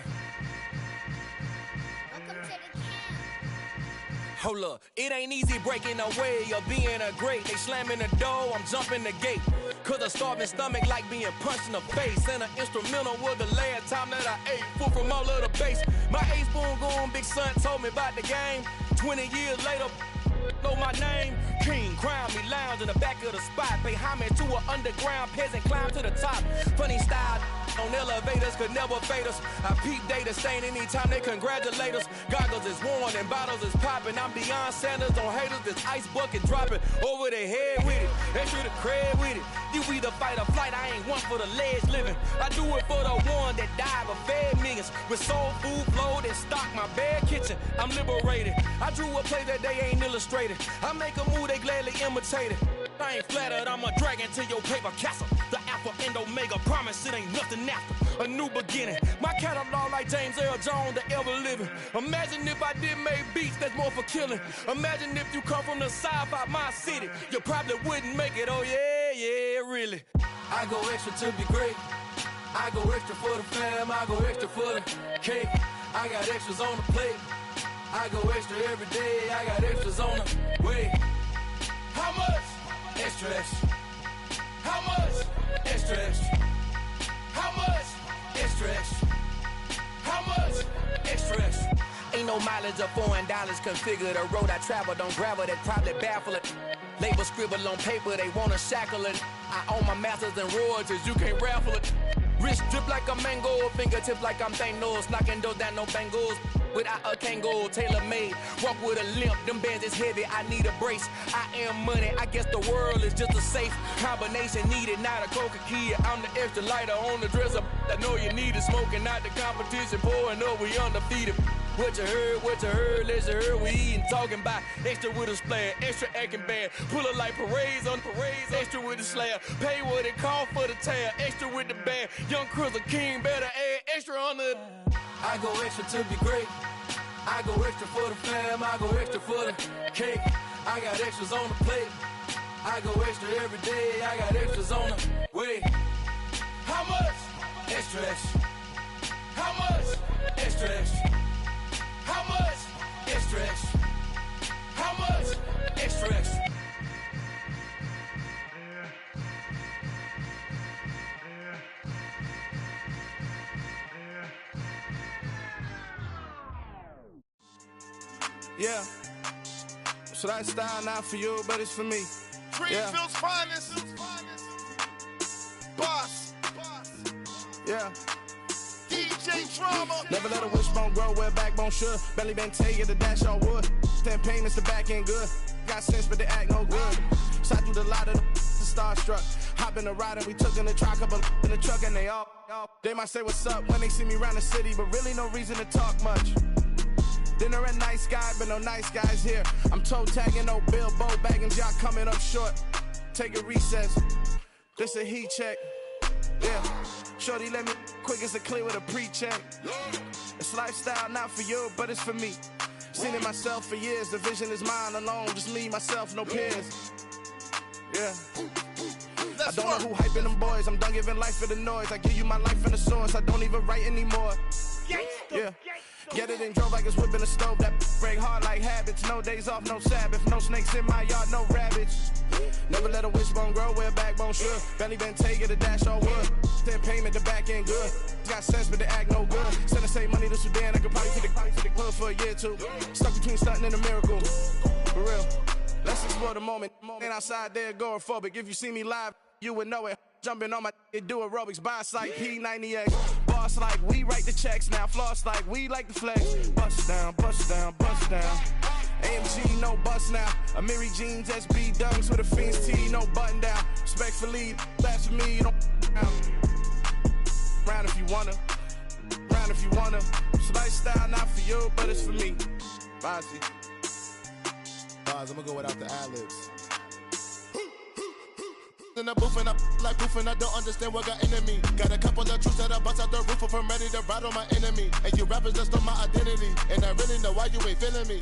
Hold up, it ain't easy breaking away or being a great. They slamming the door, I'm jumping the gate. Cause a starving stomach like being punched in the face. And an instrumental was the last time that I ate. Full from all of the bass. My ace spoon going, big son told me about the game. 20 years later, know my name. King, crown me, lounge in the back of the spot. Pay homage to an underground peasant, climb to the top. Funny style on elevators could never fade us. I peep data stain anytime they congratulate us. Goggles is worn and bottles is popping. I'm Deion Sanders on haters, this ice bucket dropping over their head with it. Extra the cred with it. You either fight or flight, I ain't one for the ledge living. I do it for the one that died but fed millions. With soul food flowed and stock my bad kitchen. I'm liberated. I drew a play that they ain't illustrated. I make a move, they gladly imitate it. I ain't flattered, I'm a dragon to your paper castle. The Alpha and Omega, promise it ain't nothing after. A new beginning. My catalog like James Earl Jones, the ever living. Imagine if I did make beats that's more for killing. Imagine if you come from the south out my city. You probably wouldn't make it, oh yeah, really. I go extra to be great. I go extra for the fam, I go extra for the cake. I got extras on the plate. I go extra every day, I got extras on the way. How much? Extra, extra. How much? Extra, extra. How much? Extra, extra. How much? Extra, extra. Ain't no mileage of $4 configure the road I travel. Don't gravel that probably baffle it. Label scribble on paper, they wanna shackle it. I own my masters and royalties, you can't raffle it. Wrist drip like a mango, fingertips like I'm Thanos. Knocking doors down, no bangles. Without a Kango, tailor-made. Walk with a limp, them bands is heavy, I need a brace. I am money, I guess the world is just a safe combination needed, not a coca key. I'm the extra lighter on the dresser. I know you need it, smoking out the competition, pouring up, we undefeated. What you heard, let's hear we eating, talking about extra with a splash, extra acting bad, pull it like parades on parades, extra with the slab, pay what it cost for the tab, extra with the band, young Chris a king, better add extra on the. I go extra to be great, I go extra for the fam, I go extra for the cake, I got extras on the plate, I go extra every day, I got extras on the way. How much? Extra, extra. How much? Extra, extra. How much? Extra, extra. How much? Extra, extra. Yeah. So that style not for you, but it's for me. Greenfield's finest. Boss. Yeah. DJ Drama. Never let a wishbone grow where backbone should. Belly been taking the dash on wood. 10 payments, the back ain't good. Got sense, but they act no good. Shot through the lot of the starstruck. Hop in the ride and we took in the truck, couple in the truck, and they all. They might say what's up when they see me around the city, but really no reason to talk much. Dinner at Nice Guy, but no nice guys here. I'm toe tagging, no Bilbo bagging, y'all coming up short. Take a recess. This a heat check. Yeah. Shorty let me quick as a clear with a pre-check. It's lifestyle, not for you, but it's for me. Seen it myself for years. The vision is mine alone. Just me, myself, no peers. Yeah. I don't know who hyping them boys. I'm done giving life for the noise. I give you my life in the source. I don't even write anymore. Yeah. Get it and drove like it's whipping a stove. That break hard like habits. No days off, no Sabbath. No snakes in my yard, no rabbits. Never let a wishbone grow where a backbone should. Belly been taking a dash all wood. 10 payment, the back ain't good. Got sense, but they act no good. Send the same money to Sudan. I could probably take the hood for a year or two. Stuck between stunting and a miracle. For real. Let's explore the moment. Ain't outside there agoraphobic. If you see me live, you would know it. Jumping on my do aerobics. Boss like P90X. Boss like we write the checks now. Floss like we like the flex. Bust down, bust down, bust down. AMG, no bust now. Amiri jeans, SB dunks with a Fiends T, no button down. Respectfully, that's for me, you don't round if you wanna. Round if you wanna. It's lifestyle, not for you, but it's for me. Bozzy. I'm gonna go without the ad-libs. In the booth and I like proof and I don't understand what got into me. Got a couple of truths that I bust out the roof if I'm ready to ride on my enemy. And you rappers just stole my identity, and I really know why you ain't feeling me.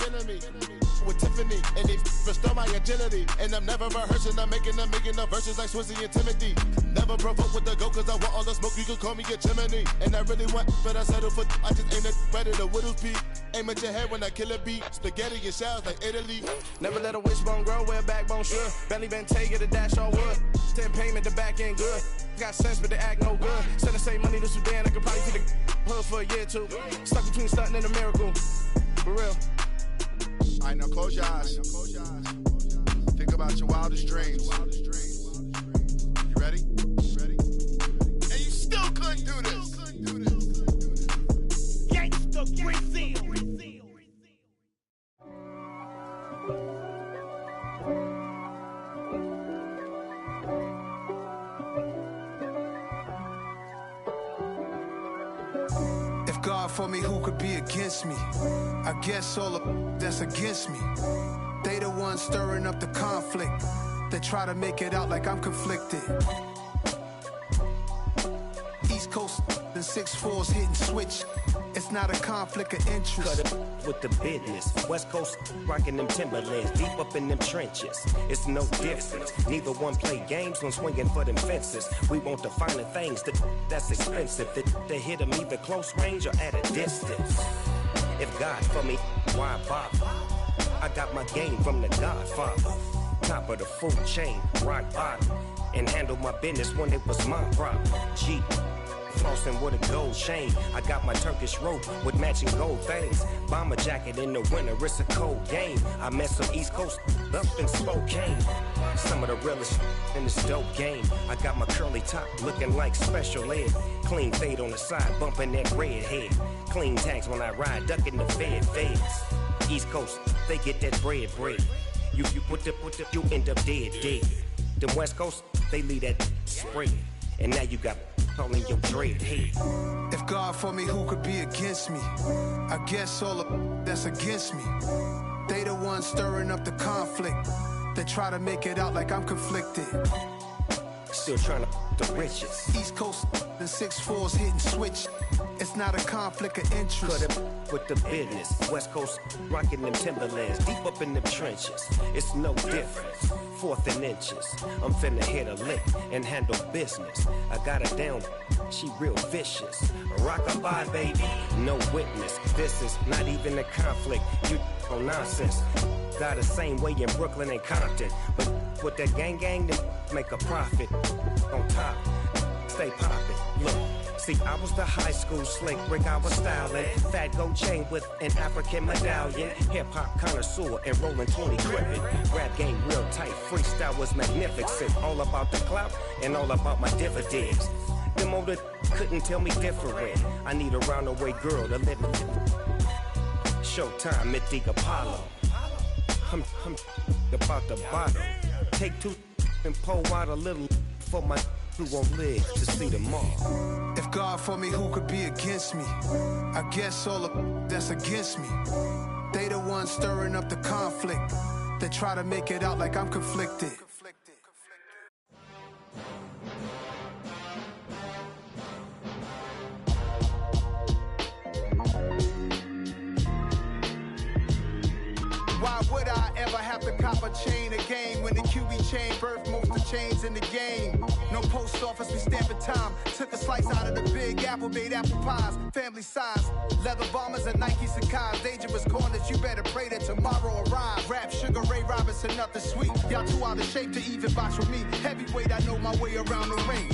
With Tiffany, and they restore my agility. And I'm never rehearsing, I'm making a million of verses like Swizzy and Timothy. Never provoke with the go, cause I want all the smoke, you can call me a chimney. And I really want, but I settle for, I just ain't ready to whittles peak. Aim at your head when I kill a beat. Spaghetti and shells like Italy. Never let a wishbone grow where a backbone should. Belly been taking a dash all wood. 10 payment, the back ain't good. Got sense, but they act no good. Send the same money to Sudan, I could probably take the hood for a year or two. Stuck between stunting and a miracle. For real. Alright, now close your eyes. Think about your wildest dreams. You ready? And you still couldn't do this. Gangsta Brazil. God for me, who could be against me? I guess all of that's against me. They the ones stirring up the conflict. They try to make it out like I'm conflicted. East Coast and 6'4's hitting switch. It's not a conflict of interest. Cut it with the business. West Coast rocking them Timberlands, deep up in them trenches. It's no difference. Neither one play games when swinging for them fences. We want the finer things that's expensive. That hit them either close range or at a distance. If God for me, why bother? I got my game from the Godfather. Top of the food chain, rock bottom. And handle my business when it was my problem. G. Flossing with a gold chain. I got my Turkish rope with matching gold things. Bomber jacket in the winter, it's a cold game. I met some East Coast up in Spokane. Some of the realest in this dope game. I got my curly top looking like special ed. Clean fade on the side, bumping that red head. Clean tags when I ride, ducking the feds. East Coast, they get that bread. You put the, you end up dead. Them West Coast, they leave that spread. And now you got calling your dread head. If God for me, who could be against me? I guess all of that's against me. They the ones stirring up the conflict. They try to make it out like I'm conflicted. Still trying to the riches. East Coast and 6'4's hitting switch. It's not a conflict of interest. Cut it with the business. West Coast rocking them Timberlands, deep up in them trenches. It's no difference. 4th and inches. I'm finna hit a lick and handle business. I got her down, she real vicious. Rock-a-bye, baby, no witness. This is not even a conflict. You on nonsense. Got the same way in Brooklyn and Compton. But with that gang, then make a profit. On top, stay poppin'. Look. See, I was the high school slick Rick, I was styling. Fat gold chain with an African medallion. Hip-hop connoisseur and rolling 20 crippin'. Rap game real tight, freestyle was magnificent. All about the clout and all about my dividends. Them older couldn't tell me different. I need a roundaway girl to live in. Showtime, Mythic Apollo. I'm about the bottom. Take two and pour out a little for my who won't live to see tomorrow. If God for me, who could be against me? I guess all the that's against me. They the ones stirring up the conflict. They try to make it out like I'm conflicted. Why would I ever have to cop a chain again when the QB chain birthed most of the chains in the game? No post office, we stamping time. Took a slice out of the big apple, made apple pies, family size. Leather bombers and Nike Sacai's. Dangerous corners, you better pray that tomorrow arrives. Rap, Sugar Ray Robinson, nothing sweet. Y'all too out of shape to even box with me. Heavyweight, I know my way around the ring.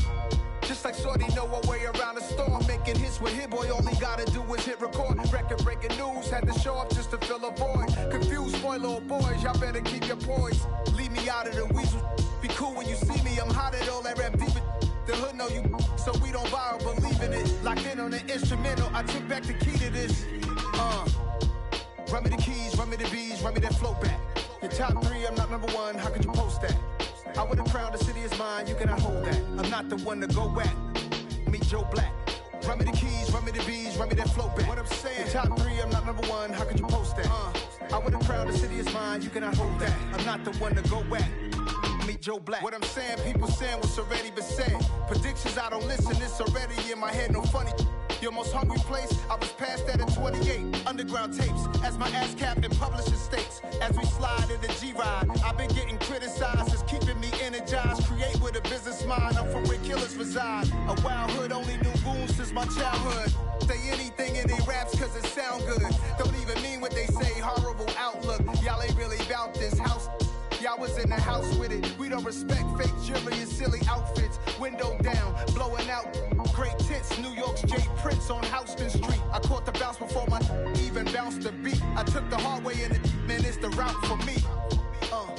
Just like Shorty know her way around the storm. Making hits with Hit Boy, all he gotta do is hit record. Record breaking news, had to show up just to fill a void. Confused, spoiled little boys, y'all better keep your poise. Leave me out of the weasel. Be cool when you see me, I'm hot at all that rap deep. The hood know you, so we don't borrow, believe in it. Locked in on the instrumental, I took back the key to this. Run me the keys, run me the bees, run me that flow back. Your top three, I'm not number one, how could you post that? I would have crowned the city is mine, you cannot hold that. I'm not the one to go at. Meet Joe Black. Run me the keys, run me the bees, run me that flow back. What I'm saying, your top three, I'm not number one, how could you post that? I would have crowned the city is mine, you cannot hold that. I'm not the one to go at. Meet Joe Black. What I'm saying, people saying what's already been said. Predictions, I don't listen, it's already in my head, no funny. Your most hungry place, I was past that at 28. Underground tapes, as my ass cap in publishing states. As we slide in the G-Ride, I've been getting criticized, it's keeping me energized. Create with a business mind, I'm from where killers reside. A wild hood, only knew goons since my childhood. Say anything in they raps cause it sound good. Don't even mean what they say, horrible outlook. Y'all ain't really about this house. Y'all was in the house with it. We don't respect fake jewelry and silly outfits. Window down, blowing out. Great tits, New York's J. Prince on Houston Street. I caught the bounce before my even bounced the beat. I took the hard way and man, it's the route for me.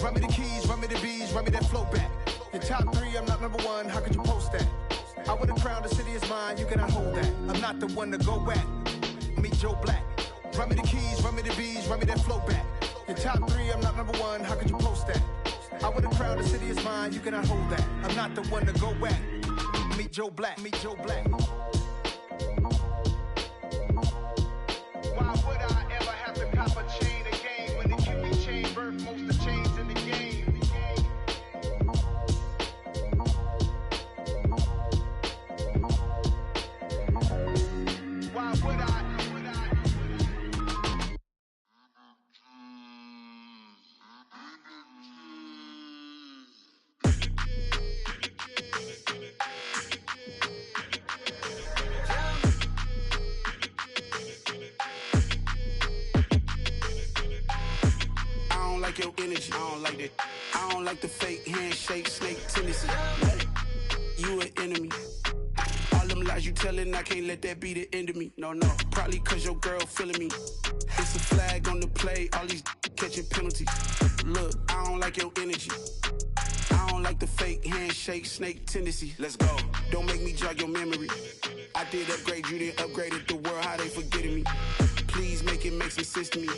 Run me the keys, run me the bees, run me that flow back. Your top three, I'm not number one, how could you post that? I would have crowned the city is mine, you cannot hold that. I'm not the one to go at. Meet Joe Black. Run me the keys, run me the bees, run me that flow back. Your top three, I'm not number one, how could you post that? I would have crowned the city is mine, you cannot hold that. I'm not the one to go at. Meet Joe Black, meet Joe Black. Why would I ever have to cop a chain again when the QB chain birthed most of the chains in the game? Why would I? Your energy, I don't like that. I don't like the fake handshake, snake tendency. You an enemy. All them lies you telling, I can't let that be the end of me. No, probably cause your girl feeling me. It's a flag on the play, all these catching penalties. Look, I don't like your energy. I don't like the fake handshake, snake tendency. Let's go. Don't make me jog your memory. I did upgrade you, then upgraded the world, how they forgetting me. Please make it make some sense to me.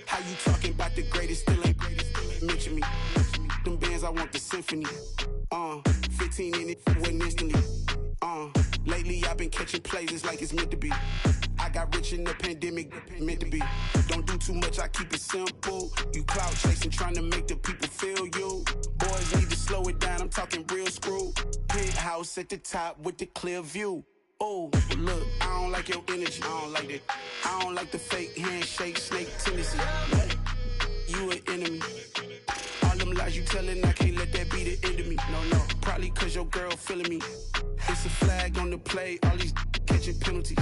How you talking about the greatest, still ain't greatest, still ain't mention me. Them bands, I want the symphony. 15 in it, wasn't instantly. Lately I've been catching plays, it's like it's meant to be. I got rich in the pandemic, meant to be. Don't do too much, I keep it simple. You clout chasing, trying to make the people feel you. Boys need to slow it down, I'm talking real screw. Penthouse at the top with the clear view. Oh, look, I don't like your energy, I don't like that. I don't like the fake handshake, snake tendency. You an enemy. All them lies you telling, I can't let that be the end of me. No, probably cause your girl feeling me. It's a flag on the play, all these catching penalties.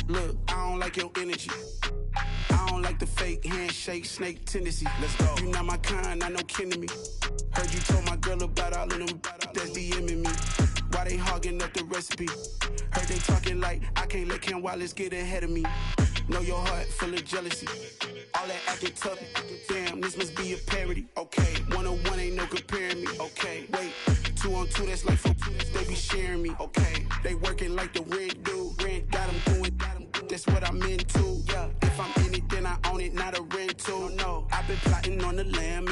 Look, I don't like your energy. I don't like the fake handshake, snake tendency. Let's go. You not my kind, I know kin to me. Heard you told my girl about all of them that's DMing me. Why they hogging up the recipe? Heard they talking like I can't let Ken Wallace get ahead of me. Know your heart full of jealousy. All that acting tough, damn, this must be a parody. Okay, 101 ain't no comparing me. Okay, wait, 2 on 2, that's like 4, they be sharing me. Okay, they working like the rent dude. Rent got them doing, that's what I'm into. Yeah, if I'm in it, then I own it, not a rental. No, I've been plotting on the lamb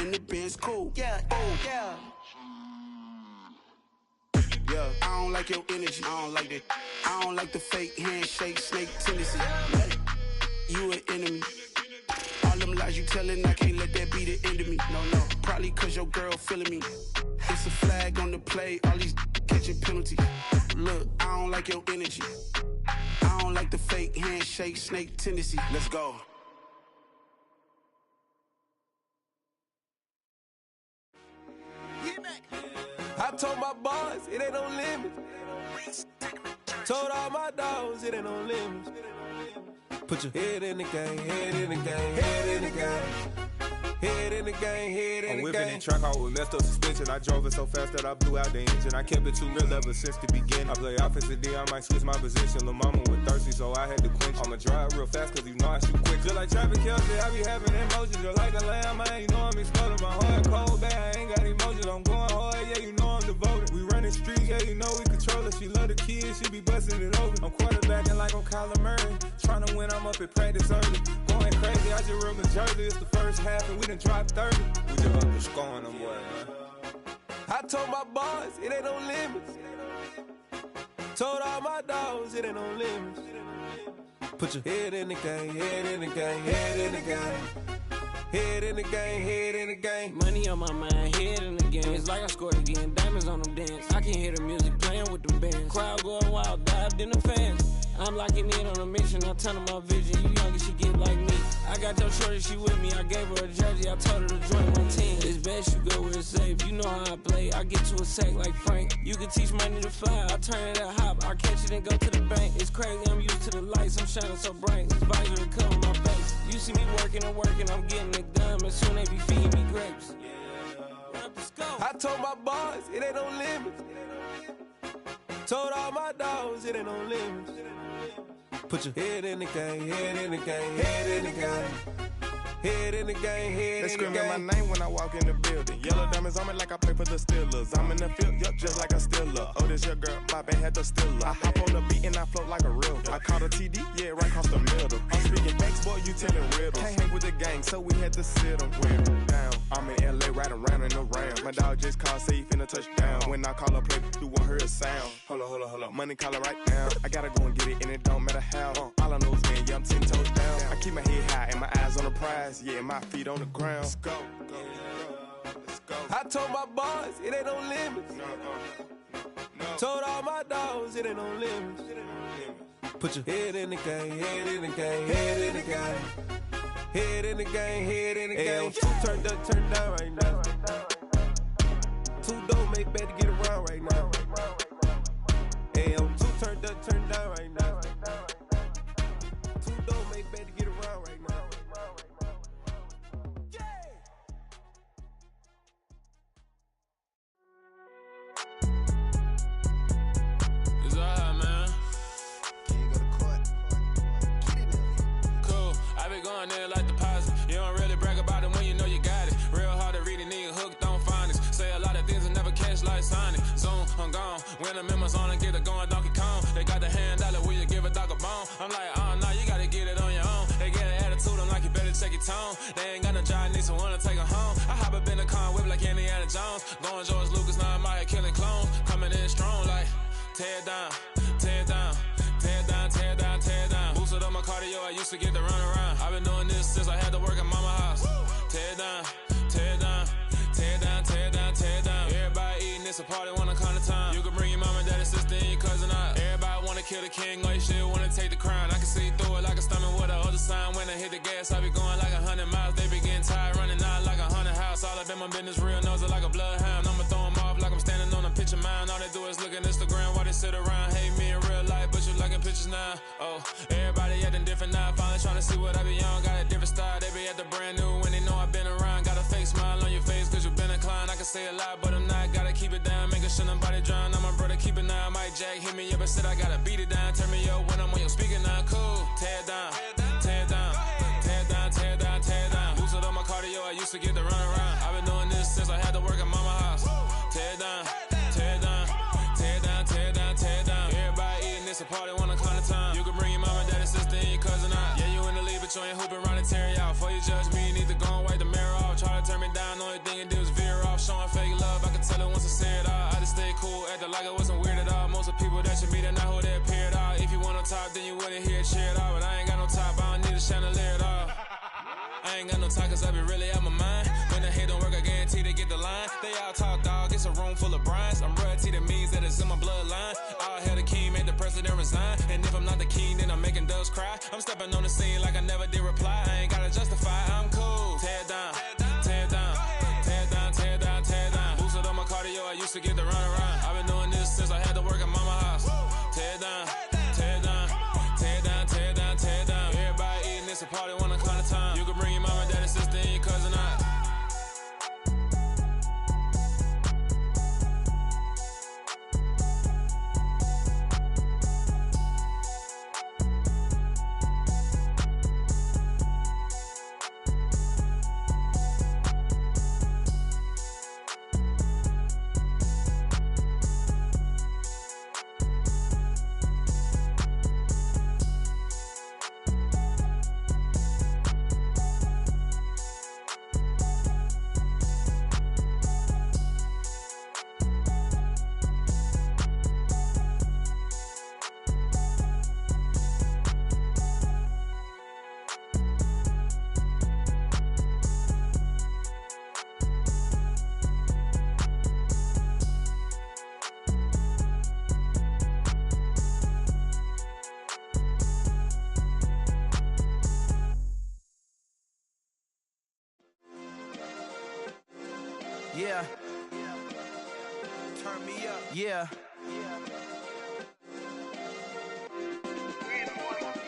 Yeah, I don't like your energy. I don't like that. I don't like the fake handshake, snake tendency. You an enemy. All them lies you telling, I can't let that be the end of me. No, probably cause your girl feeling me. It's a flag on the play, all these catching penalties. Look, I don't like your energy. I don't like the fake handshake, snake tendency. Let's go. I told my boys, it ain't no limits. Told all my dogs, it ain't no limits. Put your head in the game, head in the game, head in the game. Head in the game, head in the game. I'm whipping and track out with messed up suspension. I drove it so fast that I blew out the engine. I kept it too real ever since the beginning. I play offensive D, I might switch my position. Lil' mama was thirsty, so I had to quench. I'ma drive real fast, cause you know I shoot quick. Just like traffic Kelsey, I be having emotions. Just like the lamb, man, you know I'm exploding. My heart cold, bad, I ain't got emotions. I'm going hard, yeah, you know I'm devoted. We running streets, yeah, you know we control it. She love the kids, she be busting it over. I'm quarterbacking like I'm Kyler Murray. Trying to win, I'm up at practice early. Going crazy, I just rub in Jersey. It's the first half and we done dropped 30. We just up to scoring them, boy, man. I told my boys, it ain't no limits. Told all my dogs, it ain't no limits. Put your head in the game, head in the game, head in the game. Head in the game, head in the game. Money on my mind, head in the game. It's like I scored again, diamonds on them dance. I can hear the music playing with them bands. Crowd going wild, dived in the fans. I'm locking in on a mission, I tell them my vision. You younger, she get like me. I got your shorty, she with me. I gave her a jersey, I told her to join my team. It's best you go where it's safe. You know how I play, I get to a sack like Frank. You can teach money to fly, I turn it at hop. I catch it and go to the bank. It's crazy, I'm used to the lights, I'm shining so bright. This visor will cover my face. You see me working and working, I'm getting it done. And soon they be feeding me grapes. I told my boys, it ain't no limits. Told all my dogs, it ain't no limits. Put your head in the game, head in the game, head in the game. Head in the game, head in the game. They screaming my name when I walk in the building. Yellow diamonds on me like I play for the Steelers. I'm in the field, yup, just like a Steeler. Oh, this your girl, my band had the Steeler. I hop on the beat and I float like a real. I caught a TD, yeah, right across the middle. I'm speaking facts, boy, you telling riddles. Can't hang with the gang, so we had to sit them down. I'm in LA, riding around in the round. My dog just called, say he finna touch down. When I call a play, you won't hear a sound. Hold up, money calling right now. I gotta go and get it, and it don't matter how. All I know is, man, yeah, I'm 10 toes down. I keep my head high and my eyes on the prize. Yeah, my feet on the ground. Let's go. Let's go. I told my boys, it ain't no limits. No. Told all my dogs, it ain't no limits. Put your head in the game, head in the game, head in the game. Head in the game, head in the game. Two turned up, turned down right now. Two dope make bad to get around right now. Hey, two turned up, turned down right now. Two dope make bad to get around right now. It's alright, man. Can you go to court? Cool, I been going there like deposit. You don't really brag about it when you know you got it. Real hard to read a nigga hooked, don't find it. Say a lot of things and never catch like Sonic. Zoom, I'm gone. When the members on and get it going, Donkey Kong. They got the hand dollar, will you give a dog a bone? I'm like, oh no, you gotta get it on your own. They get an attitude, I'm like, you better check your tone. They ain't got no job, need someone to take her home. I hop up in the car, whip like Indiana Jones. Going George Lucas, now I'm out here killing clones. Coming in strong like, tear down, tear down. Tear down, tear down, tear down. Boosted up my cardio, I used to get to run around. I've been doing this since I had to work at mama house. Tear down, tear down, tear down, tear down, tear down. Everybody eating, it's a party, wanna come to time. You can bring your mama, daddy, sister, and your cousin out. Everybody wanna kill the king, like shit, wanna take the crown. I can see through it like a stomach with a other sign. When I hit the gas, I be going like 100 miles. They be getting tired, running out like 100 house. All up in my business, real nose it like a bloodhound. I'ma throw them off like I'm standing on a picture mound. All they do is look at Instagram while they sit around. Hate me in real life, but you liking pictures now. Oh, everybody acting different now. Finally trying to see what I be on. Got a different style, they be at the brand new when they know I've been around. Got a fake smile on your face cause you been inclined. I can say a lot, but I'm not. Gotta keep it down, making sure nobody drown. I'm my brother, keep it now. Mike Jack hit me up and said I gotta beat it down. Turn me up when I'm on your speaker now. Cool, tear down, tear down, tear down, tear down, tear down. Boosted up my cardio, I used to get to run around. I've been doing this since I had to work at mama house. Tear down, tear down, tear down, tear down, tear down. Everybody eating, it's a party, wanna come to time. You can bring your mama, daddy, sister, and your cousin out. Yeah, you in the lead, but you ain't hooping around and tearing out. Before you judge me, you need to go and wipe the mirror off. Try to turn me down, only thing you do is veer off. Showing face, the night who that appear at all. If you want on top, then you wouldn't hear it cheer at all. But I ain't got no top, I don't need a chandelier at all. I ain't got no talk, cause I be really out my mind. When the hate don't work, I guarantee they get the line. They all talk, dog, it's a room full of brines. I'm royalty, that means that it's in my bloodline. All hail the king, made the president resign. And if I'm not the king, then I'm making doves cry. I'm stepping on the scene like I never did reply. I ain't gotta justify, I'm cool. Tear it down, tear it down, tear it down, tear it down, tear it down. Boosted on my cardio, I used to get the run around. I've been doing this since I had to work at mama house. Tear it down, tear it down, tear it down, tear it down, tear it down. Everybody eating, it's a party, one o'clock of time. You can bring your mama, daddy, sister, and your cousin out. Yeah. Turn me up. Yeah.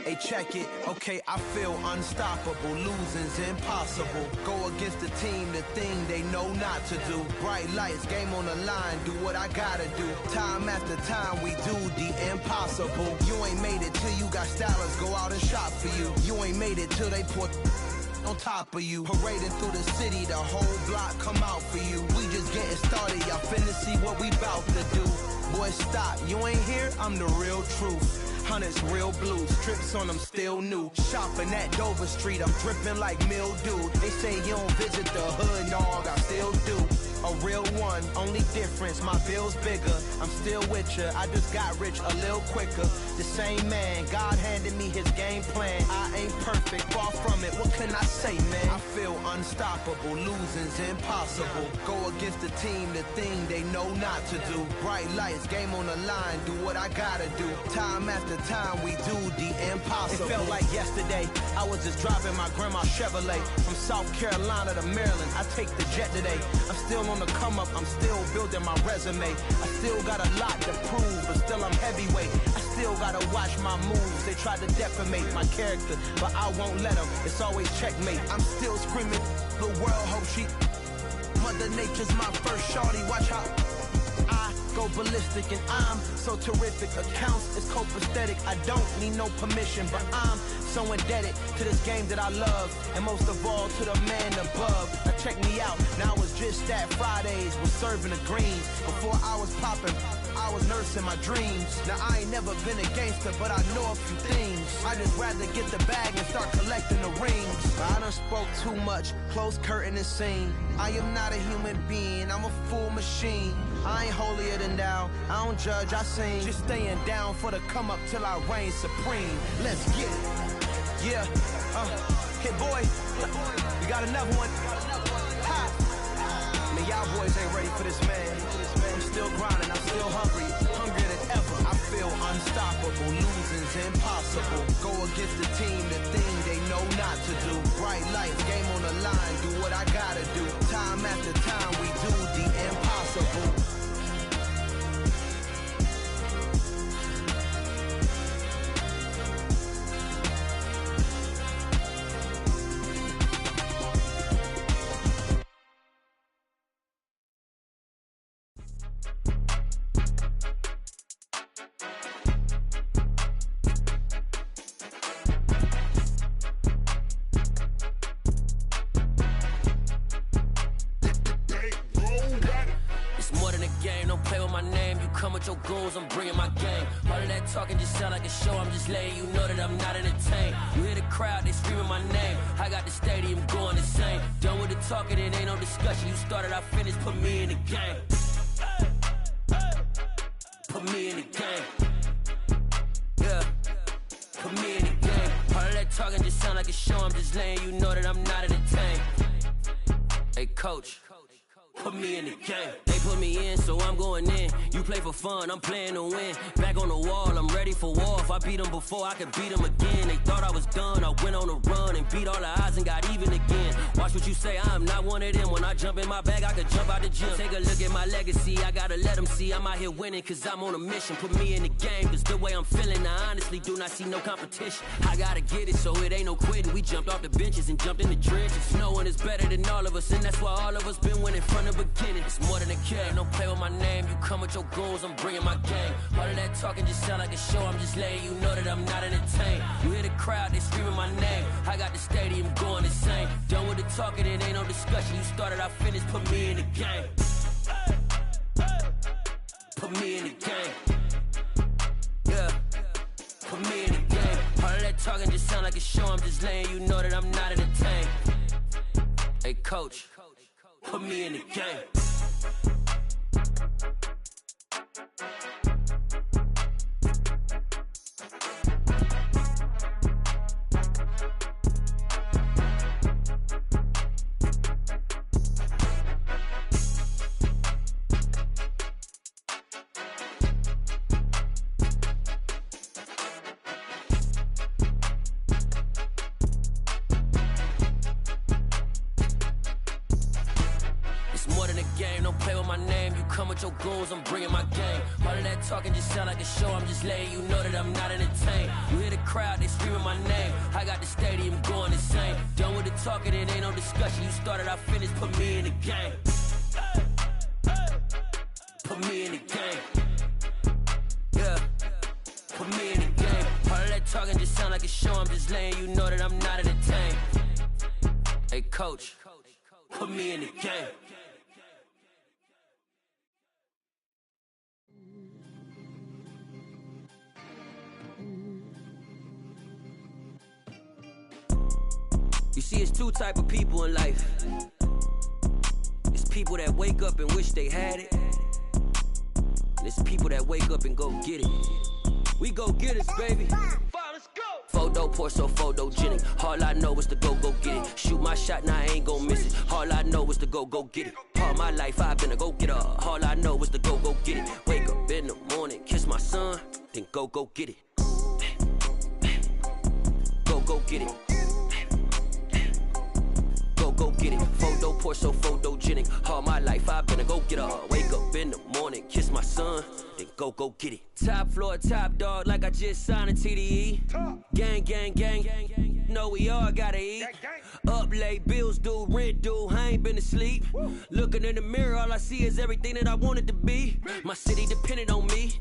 Hey, check it. Okay, I feel unstoppable. Losing's impossible. Go against the team, the thing they know not to do. Bright lights, game on the line. Do what I gotta do. Time after time, we do the impossible. You ain't made it till you got stylists go out and shop for you. You ain't made it till they put on top of you. Parading through the city, the whole block come out for you. We just getting started, y'all finna see what we bout to do. Boy, stop, you ain't here, I'm the real truth. Hundreds real blue, strips on them still new. Shopping at Dover Street, I'm dripping like mildew. They say you don't visit the hood, dog, I still do. A real one, only difference, my bill's bigger. I'm still with ya, I just got rich a little quicker. The same man, God handed me his game plan. I ain't perfect, far from it, what can I say, man? I feel unstoppable, losing's impossible. Go against the team, the thing they know not to do. Bright lights, game on the line, do what I gotta do. Time after time, we do the impossible. It felt like yesterday, I was just driving my grandma's Chevrolet. From South Carolina to Maryland, I take the jet today. I'm still on the come up, I'm still building my resume. I still got a lot to prove, but still I'm heavyweight. I still gotta watch my moves. They try to defamate my character, but I won't let them. It's always checkmate. I'm still screaming, the world hope she. Mother Nature's my first shorty, watch how I go ballistic, and I'm so terrific. Accounts is copacetic. I don't need no permission, but I'm so indebted to this game that I love, and most of all to the man above. Now check me out, now it's just that Fridays was serving the greens. Before I was popping, I was nursing my dreams. Now I ain't never been a gangster, but I know a few things. I just rather get the bag and start collecting the rings. I done spoke too much, close curtain and scene. I am not a human being, I'm a full machine. I ain't holier than thou, I don't judge, I sing. Just staying down for the come up till I reign supreme. Let's get it. Yeah, hit boy, we got another one. Ha. Man, y'all boys ain't ready for this, man. I'm still grinding, I'm still hungry, hungrier than ever. I feel unstoppable, losing's impossible. Go against the team, the thing they know not to do. Bright lights, game on the line, do what I gotta do. Time after time, we do the impossible. Your goals, I'm bringing my game. All of that talking just sound like a show. I'm just letting you know that I'm not entertained. You hear the crowd, they screaming my name. I got the stadium going insane. Done with the talking, it ain't no discussion. You started, I finished, put me in the game. Put me in the game. talking just sound like a show. I'm just letting you know that I'm not entertained. Hey, coach, put me in the game. They put me in, so I'm going in. You play for fun, I'm playing to win. Back on the wall, I'm ready for war. If I beat them before, I could beat them again. They thought I was done, I went on a run and beat all the odds and got even again. Watch what you say, I'm not one of them. When I jump in my bag, I could jump out the gym. Take a look at my legacy, I gotta let them see I'm out here winning, cause I'm on a mission. Put me in the game, cause the way I'm feeling, I honestly do not see no competition. I gotta get it, so it ain't no quitting. We jumped off the benches and jumped in the trenches. No one is better than all of us, and that's why all of us been winning from the beginning. It's more than a game, don't play with my name. You come with your goons, I'm bringing my game. All of that talking just sound like a show. I'm just letting you know that I'm not entertained. You hear the crowd, they screaming my name. I got the stadium going insane. Done with the talking, it ain't no discussion. You started, I finished, put me in the game. Put me in the game. Yeah, put me in the game. All of that talking just sound like a show. I'm just letting you know that I'm not entertained. Hey, coach, put me in the game. Your goons, I'm bringing my game. All of that talking just sound like a show. I'm just letting you know that I'm not entertained. You hear the crowd, they screaming my name. I got the stadium going insane. Done with the talking, it ain't no discussion. You started, I finished, put me in the game. Put me in the game. Yeah, put me in the game. All of that talking just sound like a show. I'm just letting you know that I'm not entertained. Hey, coach, put me in the game. You see, it's two type of people in life. It's people that wake up and wish they had it. And it's people that wake up and go get it. We go get it, baby. Let's go. Photo pour so photogenic. All I know is to go get it. Shoot my shot, now I ain't gon' miss it. All I know is to go get it. All my life I've been a go-getter. All I know is to go get it. Wake up in the morning, kiss my son, then go get it. Go get it. Go get it. Photo pour so photogenic. All my life I've been a go-getter. Wake up in the morning, kiss my son, then go get it. Top floor, top dog, like I just signed a TDE. Gang, gang, gang. Know we all gotta eat. Up late, bills due, rent due, I ain't been asleep. Looking in the mirror, all I see is everything that I wanted to be. My city depended on me,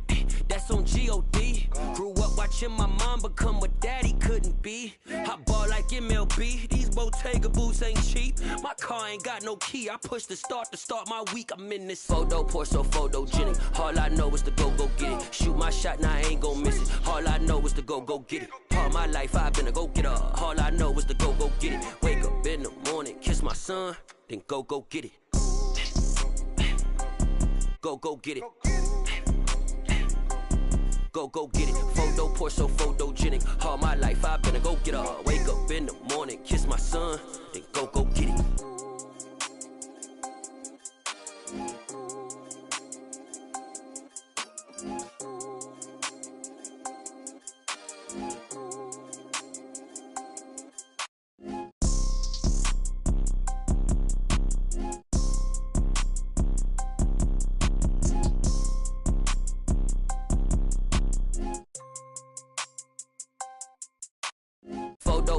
that's on G.O.D. Grew up watching my mom become what daddy couldn't be. I ball like MLB, these Bottega boots ain't cheap. My car ain't got no key, I push the start to start my week. I'm in this photo pour so photogenic. All I know is to go get it. Shoot my shot, now I ain't gon' miss it. All I know is to go get it. All my life I've been a go-getter. All I know is to go get it. Wake up in the morning, kiss my son, then go get it. Go get it. Go get it. Photo pour so photogenic. All my life I've been a go-getter. Wake up in the morning, kiss my son, then go get it.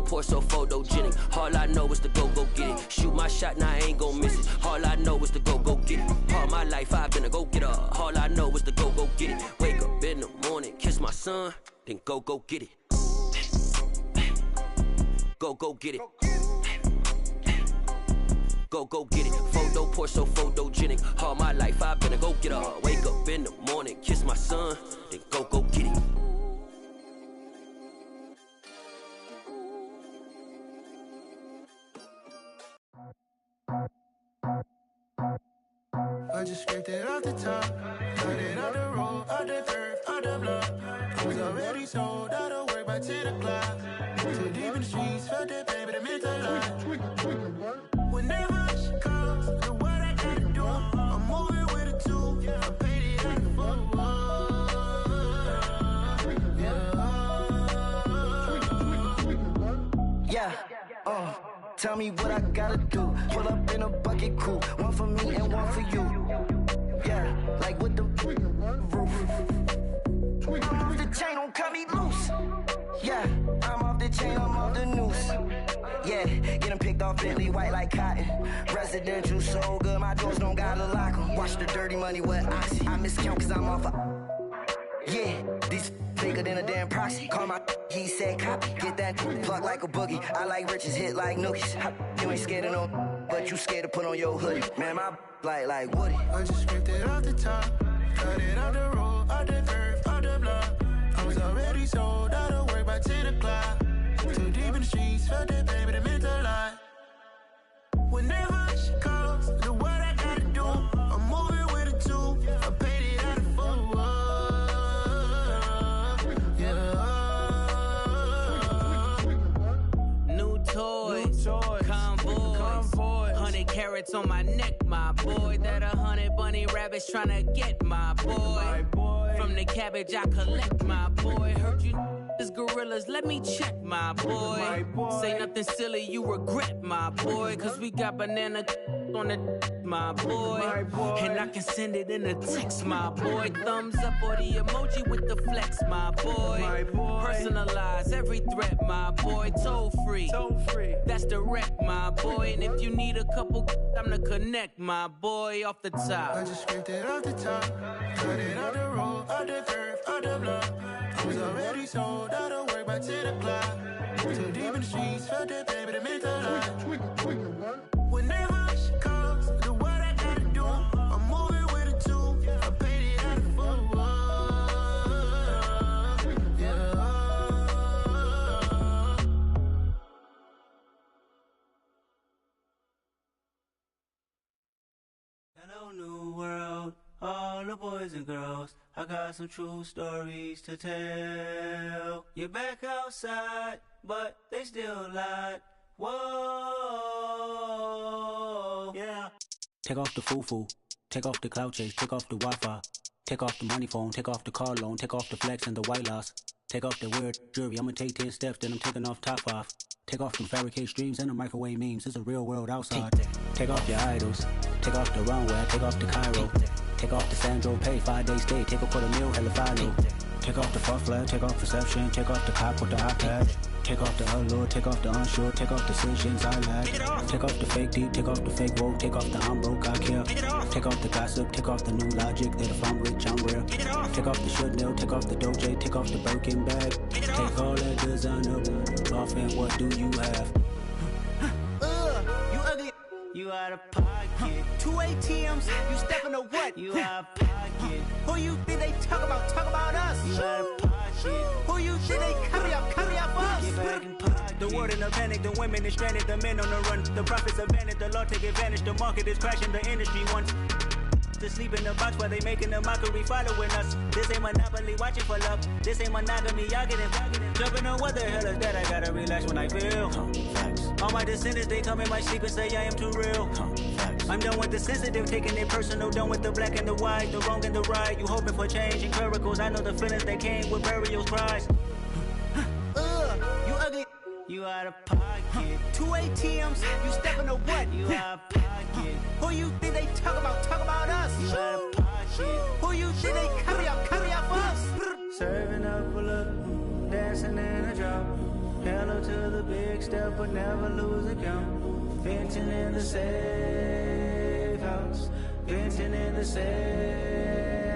Pour so photogenic. All I know is to go get it. Shoot my shot, now I ain't gon' miss it. All I know is to go get it. All my life I've been a go-getter. All I know is to go get it. Wake up in the morning, kiss my son, then go get it. Go get it. Go get it. Photo pour so photogenic. All my life I've been a go-getter. Wake up in the morning, kiss my son, then go get it. I just scraped it off the top, cut it off the road, off the curve, off the block. It was already sold, out of work by 10 o'clock. Too deep in the streets, felt that baby, the mental line. Whenever she calls, the what I gotta do, I'm moving with a two. I paid it out the full. Yeah, tell me what I gotta do. Pull up in a bucket crew, one for me and one for you. Yeah, like with the roof. I'm off the chain, don't cut me loose. Yeah, I'm off the chain, I'm off the noose. Yeah, get them picked off Bentley, white like cotton. Residential so good, my doors don't gotta lock them. Watch the dirty money with oxy. I miscount cause I'm off a... Yeah, these bigger than a damn proxy. Call my he said copy. Get that plug like a boogie. I like riches, hit like nookies. You ain't scared of no, but you scared to put on your hoodie. Man, my like Woody. I just scraped it off the top, cut it off the road, off the curve, off the block. I was already sold out of work by 10 o'clock. Too deep in the streets, felt that baby, the mental line. Whenever she calls, the what I gotta do, I'm moving with a two. I paid it out of full. New toys, convoys, 100 carats on my neck, my boy. That 100 bunny rabbits tryna get my boy. From the cabbage I collect, my boy. Heard you is gorillas, let me check, my boy. Say nothing silly, you regret, my boy. Cause we got banana on the my boy. And I can send it in a text, my boy. Thumbs up or the emoji with the flex, my boy. Personalize every threat, my boy. Toll free, that's direct, my boy. And if you need a couple, I'm to connect, my boy. Off the top, I just scraped it off the top, cut it off the road, off the curve, off the block. I was already sold out of work by 10 o'clock. Too deep in the streets, felt that baby, the mental line. Whenever she calls, the what I gotta do, I'm moving with a two. I paid it out of full. Hello, new world, all the boys and girls. I got some true stories to tell. You're back outside, but they still lied. Whoa, yeah. Take off the foo-foo, take off the cloud chase, take off the Wi-Fi, take off the money phone, take off the car loan, take off the flex and the white loss, take off the weird jewelry. I'ma take 10 steps, then I'm taking off top 5. Take off them fabricated streams and the microwave memes. It's a real world outside. Take off your idols, take off the runway, take off the Cairo, take off the Sandro Pay, 5-day stay, take a $250,000, hella follow. Take off the false flag, take off perception, take off the cop with the iPad. Take off the allure, take off the unsure, take off decisions I lack. Take off the fake deep, take off the fake woke, take off the I'm broke, I care. Take off the gossip, take off the new logic that if I'm rich, I'm rare. Take off the Chanel, take off the Doja, take off the Birkin bag. Take all that designer off and what do you have? You ugly. You out of pocket. 2 ATMs, you stepping to what? You out of pocket. Who you think they talk about? Talk about us. You out of pocket. Who you think they carry up us? Get back in pocket. The world in a panic, the women is stranded, the men on the run. The profits abandoned, the law take advantage. The market is crashing, the industry wants to sleep in the box while they making a mockery following us. This ain't Monopoly, watching for love. This ain't monogamy, y'all getting jumping on what the hell is that? I gotta relax when I feel. All my descendants, they come in my sleep and say I am too real. I'm done with the sensitive, taking it personal. Done with the black and the white, the wrong and the right. You hoping for change and miracles. I know the feelings that came with burials, cries. You ugly. You out of pocket. 2 ATMs, you stepping to what? You out of pocket. Who you think they talk about? Talk about us. You out of pocket. Who you think they carry up us? Serving up a look, dancing in a drop. Hello to the big step, but never lose a count. Venting in the safe house. Venting in the safe.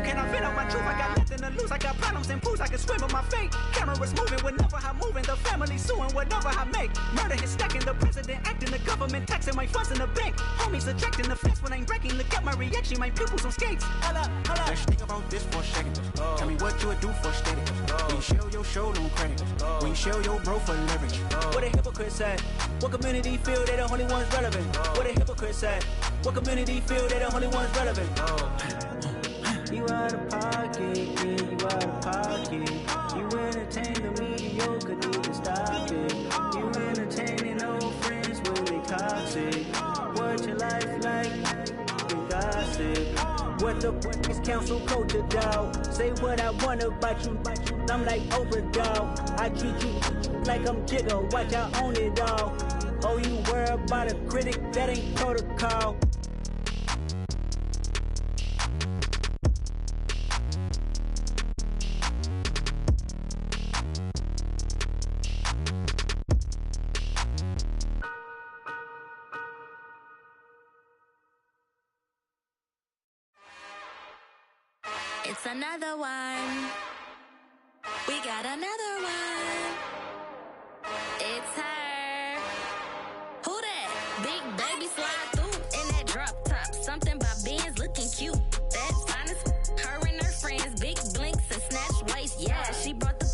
Can I vent out my truth? I got nothing to lose. I got problems and booze. I can swim with my fate. Cameras moving whenever I'm moving. The family suing whatever I make. Murder is stacking. The president acting. The government taxing my funds in the bank. Homies attracting the fence when I'm breaking. Look at my reaction. My pupils on skates. Hold up. Let's think about this for a second. Tell me what you would do for steady. When you show your show, no credit. When you show your bro for leverage. What a hypocrite said. What community feel they the only ones relevant? What a hypocrite said. What community feel they the only ones relevant? You out of pocket, yeah, you out of pocket. You entertain the mediocre, need to stop it. exclusive. What the fuck is council culture, dog? Say what I want about you. I'm like Oprah, dog. I treat you like I'm Jigga. Watch I own it all. Oh, you worry about a critic? That ain't protocol. It's another one. We got another one. It's her. Who that? Big baby slide through in that drop top. Something by Benz looking cute. That's honest. Her and her friends, big blinks and snatch waist. Yeah, she brought the.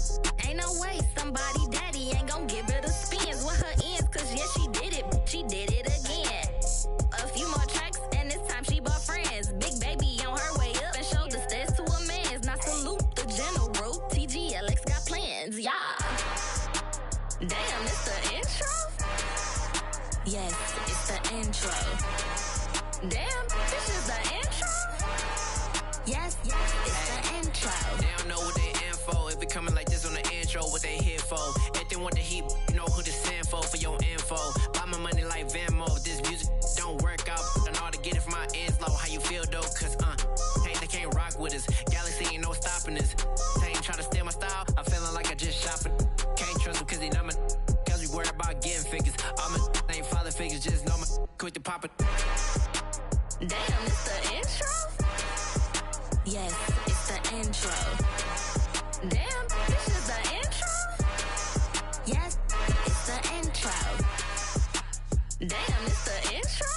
Ain't no way somebody daddy ain't gon' give her the spins with her ends. Cause yeah, she did it. She did it again. A few more tracks and this time she bought friends. Big baby on her way up and showed the stairs to a man's. Now salute the general. TGLX got plans, yeah. Damn, it's the intro? Yes, it's the intro. Damn, this is the intro? Yes, it's the intro. They don't know what they info. If it coming like this on the intro, what they here for? If they want the heat, you know who to send for your info. Buy my money like Venmo. If this music don't work out, I know how to get it from my ends low. How you feel though? Cause hey, they can't rock with us. Galaxy ain't no stopping us. They ain't trying to steal my style. I'm feeling like I just shopping. Can't trust them cause they not my. Cause we worried about getting figures. All my ain't father figures, just know my quick to pop it. Damn, it's the intro? Yes, it's the intro. Damn, this is the intro? Yes, it's the intro. Damn, it's the intro?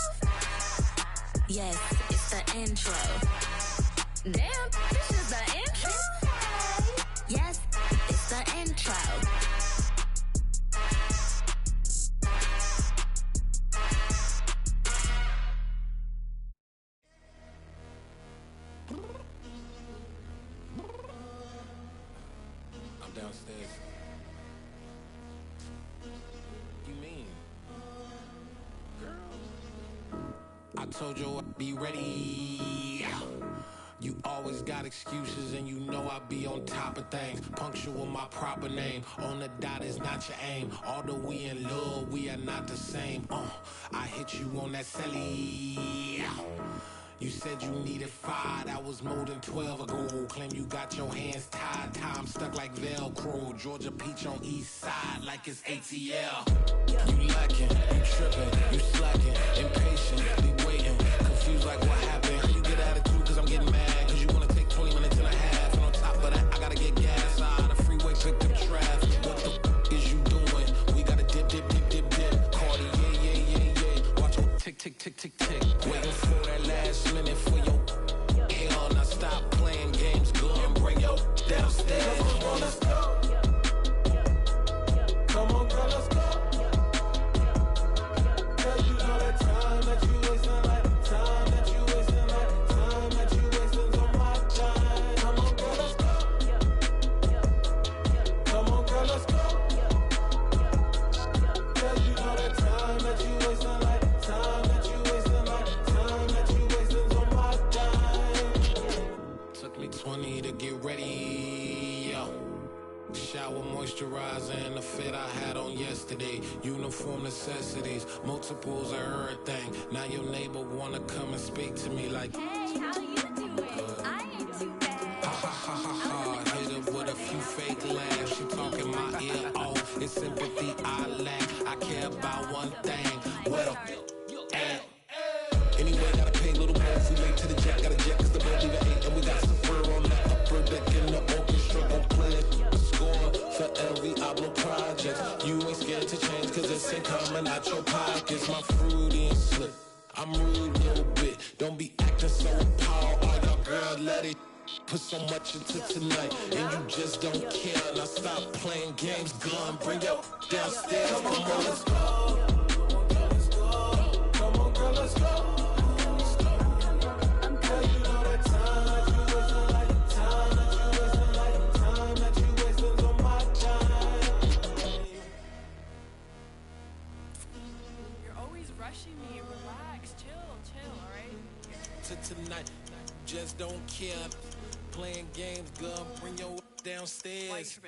Yes, it's the intro. Damn, this is the intro? Yes, it's the intro. I'm downstairs. You mean? Girl. I told you I'd be ready. You always got excuses and you know I be on top of things. Punctual my proper name. On the dot is not your aim. Although we in love, we are not the same. I hit you on that celly. You said you needed 5, that was more than 12 ago. Claim you got your hands tied, time stuck like Velcro. Georgia Peach on east side like it's ATL. You lacking, you tripping, you slacking, impatient, be waiting, confused like what happened. How you get attitude cause I'm getting mad, cause you wanna take 20 minutes and a half. And on top of that, I gotta get gas out the freeway, pick up traffic. What the is you doing? We gotta dip, dip, dip, dip, dip. Cardi, yeah. Watch your tick, tick, tick, tick, tick. Waiting for that last minute for your hell. Now stop playing games, go and bring your downstairs. Come on, let's go. Come on, girl, let's go. Cause you know that time that you wasting, like time that you wasting, like time that you wasting on my time. Come on, girl, let's go. Come on, girl, let's go. Cause you know that time that you wasting, like time that you wasting, like time that you wasting on my time. Took me 20 to get ready, yo. Shower, moisturizer, and the fit I had on yesterday. Uniform necessities, multiples of everything. Now your neighbor wanna come and speak to me like, hey, how you doing? I ain't too bad. Ha ha ha ha ha. Hit her with a few fake laughs. She talking my ear off. It's sympathy I lack. I care about one thing. Well, and anyway, gotta pay a little more if we late to the jet. Got a jet cause the bed leave at 8. And we got some fur on that upper deck in the orchestra. Gon' play a score for every Ablo project. You ain't scared to change cause this ain't coming out your pockets. My fruity and slip. I'm rude a little bit. Don't be acting so appalled. All y'all girls let it put so much into tonight. And you just don't care. Now stop playing games. Gun, bring your downstairs. Come on, girl, let's go. Come on, girl, let's go. Tonight, just don't care. Playing games, girl, bring your downstairs.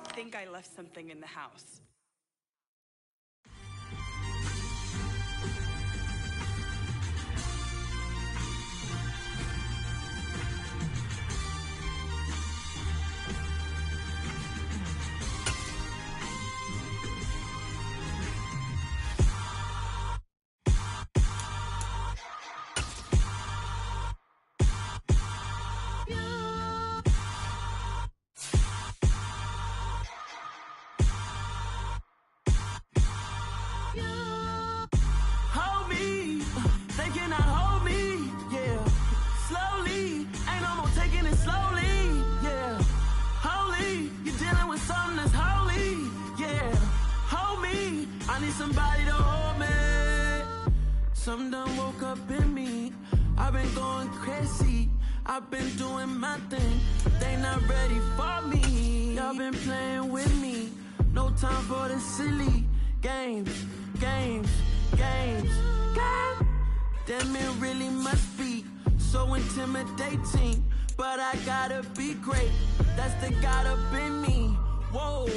I think I left something in the house. Hold me, they cannot hold me, yeah. Slowly, ain't no more taking it slowly, yeah. Holy, you're dealing with something that's holy, yeah. Hold me, I need somebody to hold me. Something done woke up in me, I've been going crazy. I've been doing my thing, they not ready for me. Y'all been playing with me, no time for the silly games, games, games, games. Damn, it really must be so intimidating, but I gotta be great, that's the God up in me. Whoa,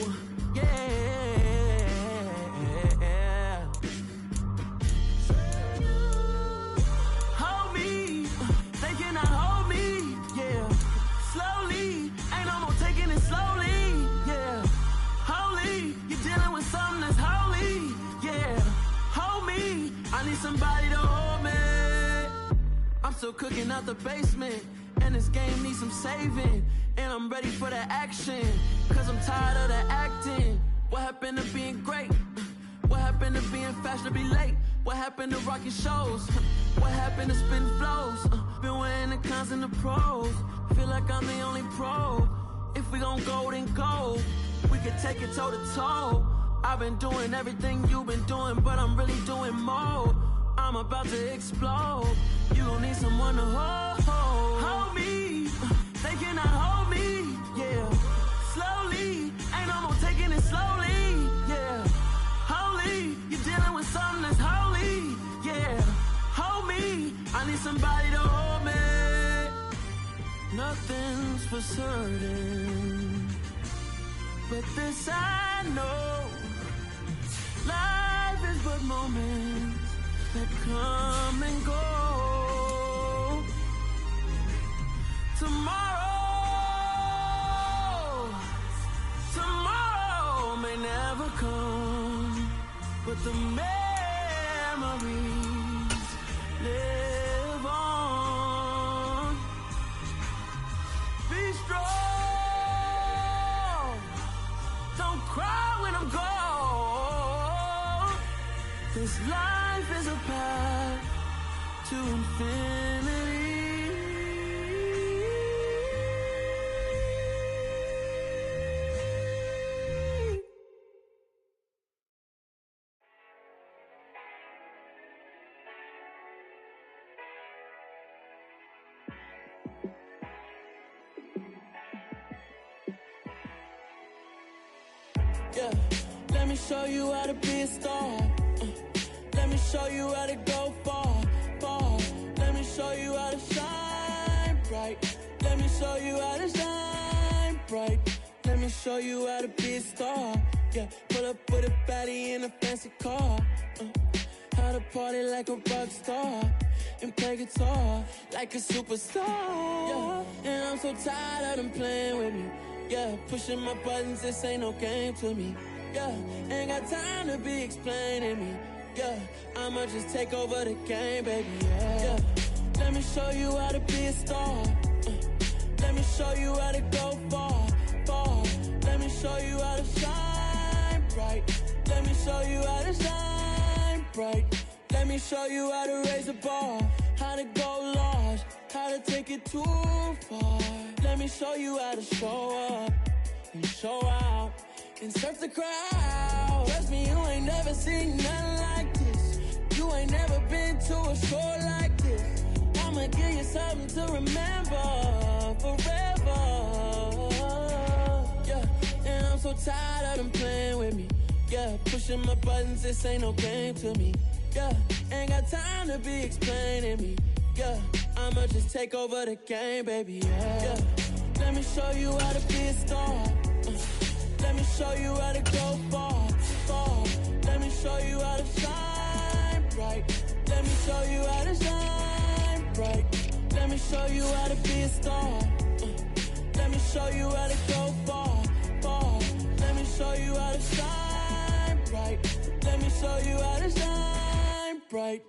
yeah. Hold me, they cannot hold me, yeah. Slowly, ain't no more taking it slowly, yeah. Holy, you're dealing with something that's holy, yeah. Hold me, I need somebody to hold me. I'm still cooking out the basement, and this game needs some saving. And I'm ready for the action, cause I'm tired of the acting. What happened to being great? What happened to being fashionably late? What happened to rocking shows? What happened to spin flows? Been weighing the cons and the pros. Feel like I'm the only pro. If we gon' go, then go. We could take it toe to toe. I've been doing everything you've been doing, but I'm really doing more. I'm about to explode. You gon' need someone to hold. Hold me, they cannot hold me, yeah. Slowly, ain't no more taking it slowly, yeah. Holy, you're dealing with something that's holy, yeah. Hold me, I need somebody to hold me. Nothing's for certain, but this I know. Life is but moments that come and go. Tomorrow may never come, but the memories live on. Be strong, don't cry when I'm gone. This life is a path to infinity. Yeah, let me show you how to be a star. Let me show you how to go far, far. Let me show you how to shine bright. Let me show you how to shine bright. Let me show you how to be a star. Yeah, pull up with a baddie in a fancy car. How to party like a rock star and play guitar like a superstar. Yeah, and I'm so tired of them playing with me. Yeah, pushing my buttons, this ain't no game to me. Yeah, ain't got time to be explaining me. Yeah, I'ma just take over the game, baby. Yeah, let me show you how to be a star. Let me show you how to go far, far. Let me show you how to shine bright. Let me show you how to shine bright. Let me show you how to raise a bar, how to go large, how to take it too far. Let me show you how to show up and show out. and surf the crowd. Trust me, you ain't never seen nothing like this. You ain't never been to a score like this. I'ma give you something to remember forever. Yeah, and I'm so tired of them playing with me. Yeah, pushing my buttons, this ain't no game to me. Yeah, ain't got time to be explaining me. Yeah, I'ma just take over the game, baby. Yeah, let me show you how to be a star. Let me show you how to go far, far. Let me show you how to shine bright. Let me show you how to shine bright. Let me show you how to be a star. Let me show you how to go far, far. Let me show you how to shine bright. Let me show you how to shine bright.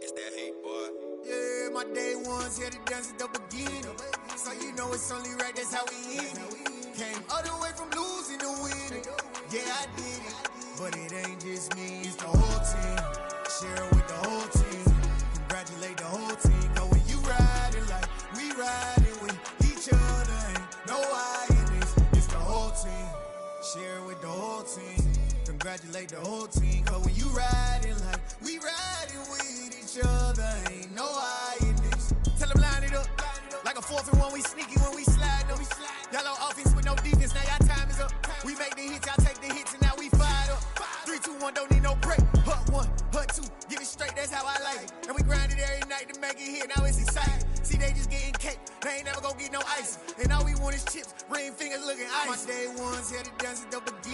It's that hate, boy. Yeah, my day ones here to dance at the beginning. So you know it's only right, that's how we end it. Came all the way from losing to winning. Yeah, I did it. But it ain't just me, it's the whole team. Share it with the whole team. Congratulate the whole team. Cause when you riding like we riding with each other, ain't no I in this. It's the whole team. Share it with the whole team. Congratulate the whole team. Cause when you riding like we riding with each other, ain't no I in this. Tell them line it up. Like a 4th and 1, we sneaky when we slide them. Y'all on offense with no defense, now y'all time is up. We make the hits, y'all take the hits, and now we fired up. 3, 2, 1, don't need no break. Hut 1, hut 2, give it straight, that's how I like it. And we grind it every night to make it hit, now it's exciting. See, they just getting cake, they ain't never gonna get no ice. And all we want is chips, ring fingers looking ice. My day ones here to dance at the beginning.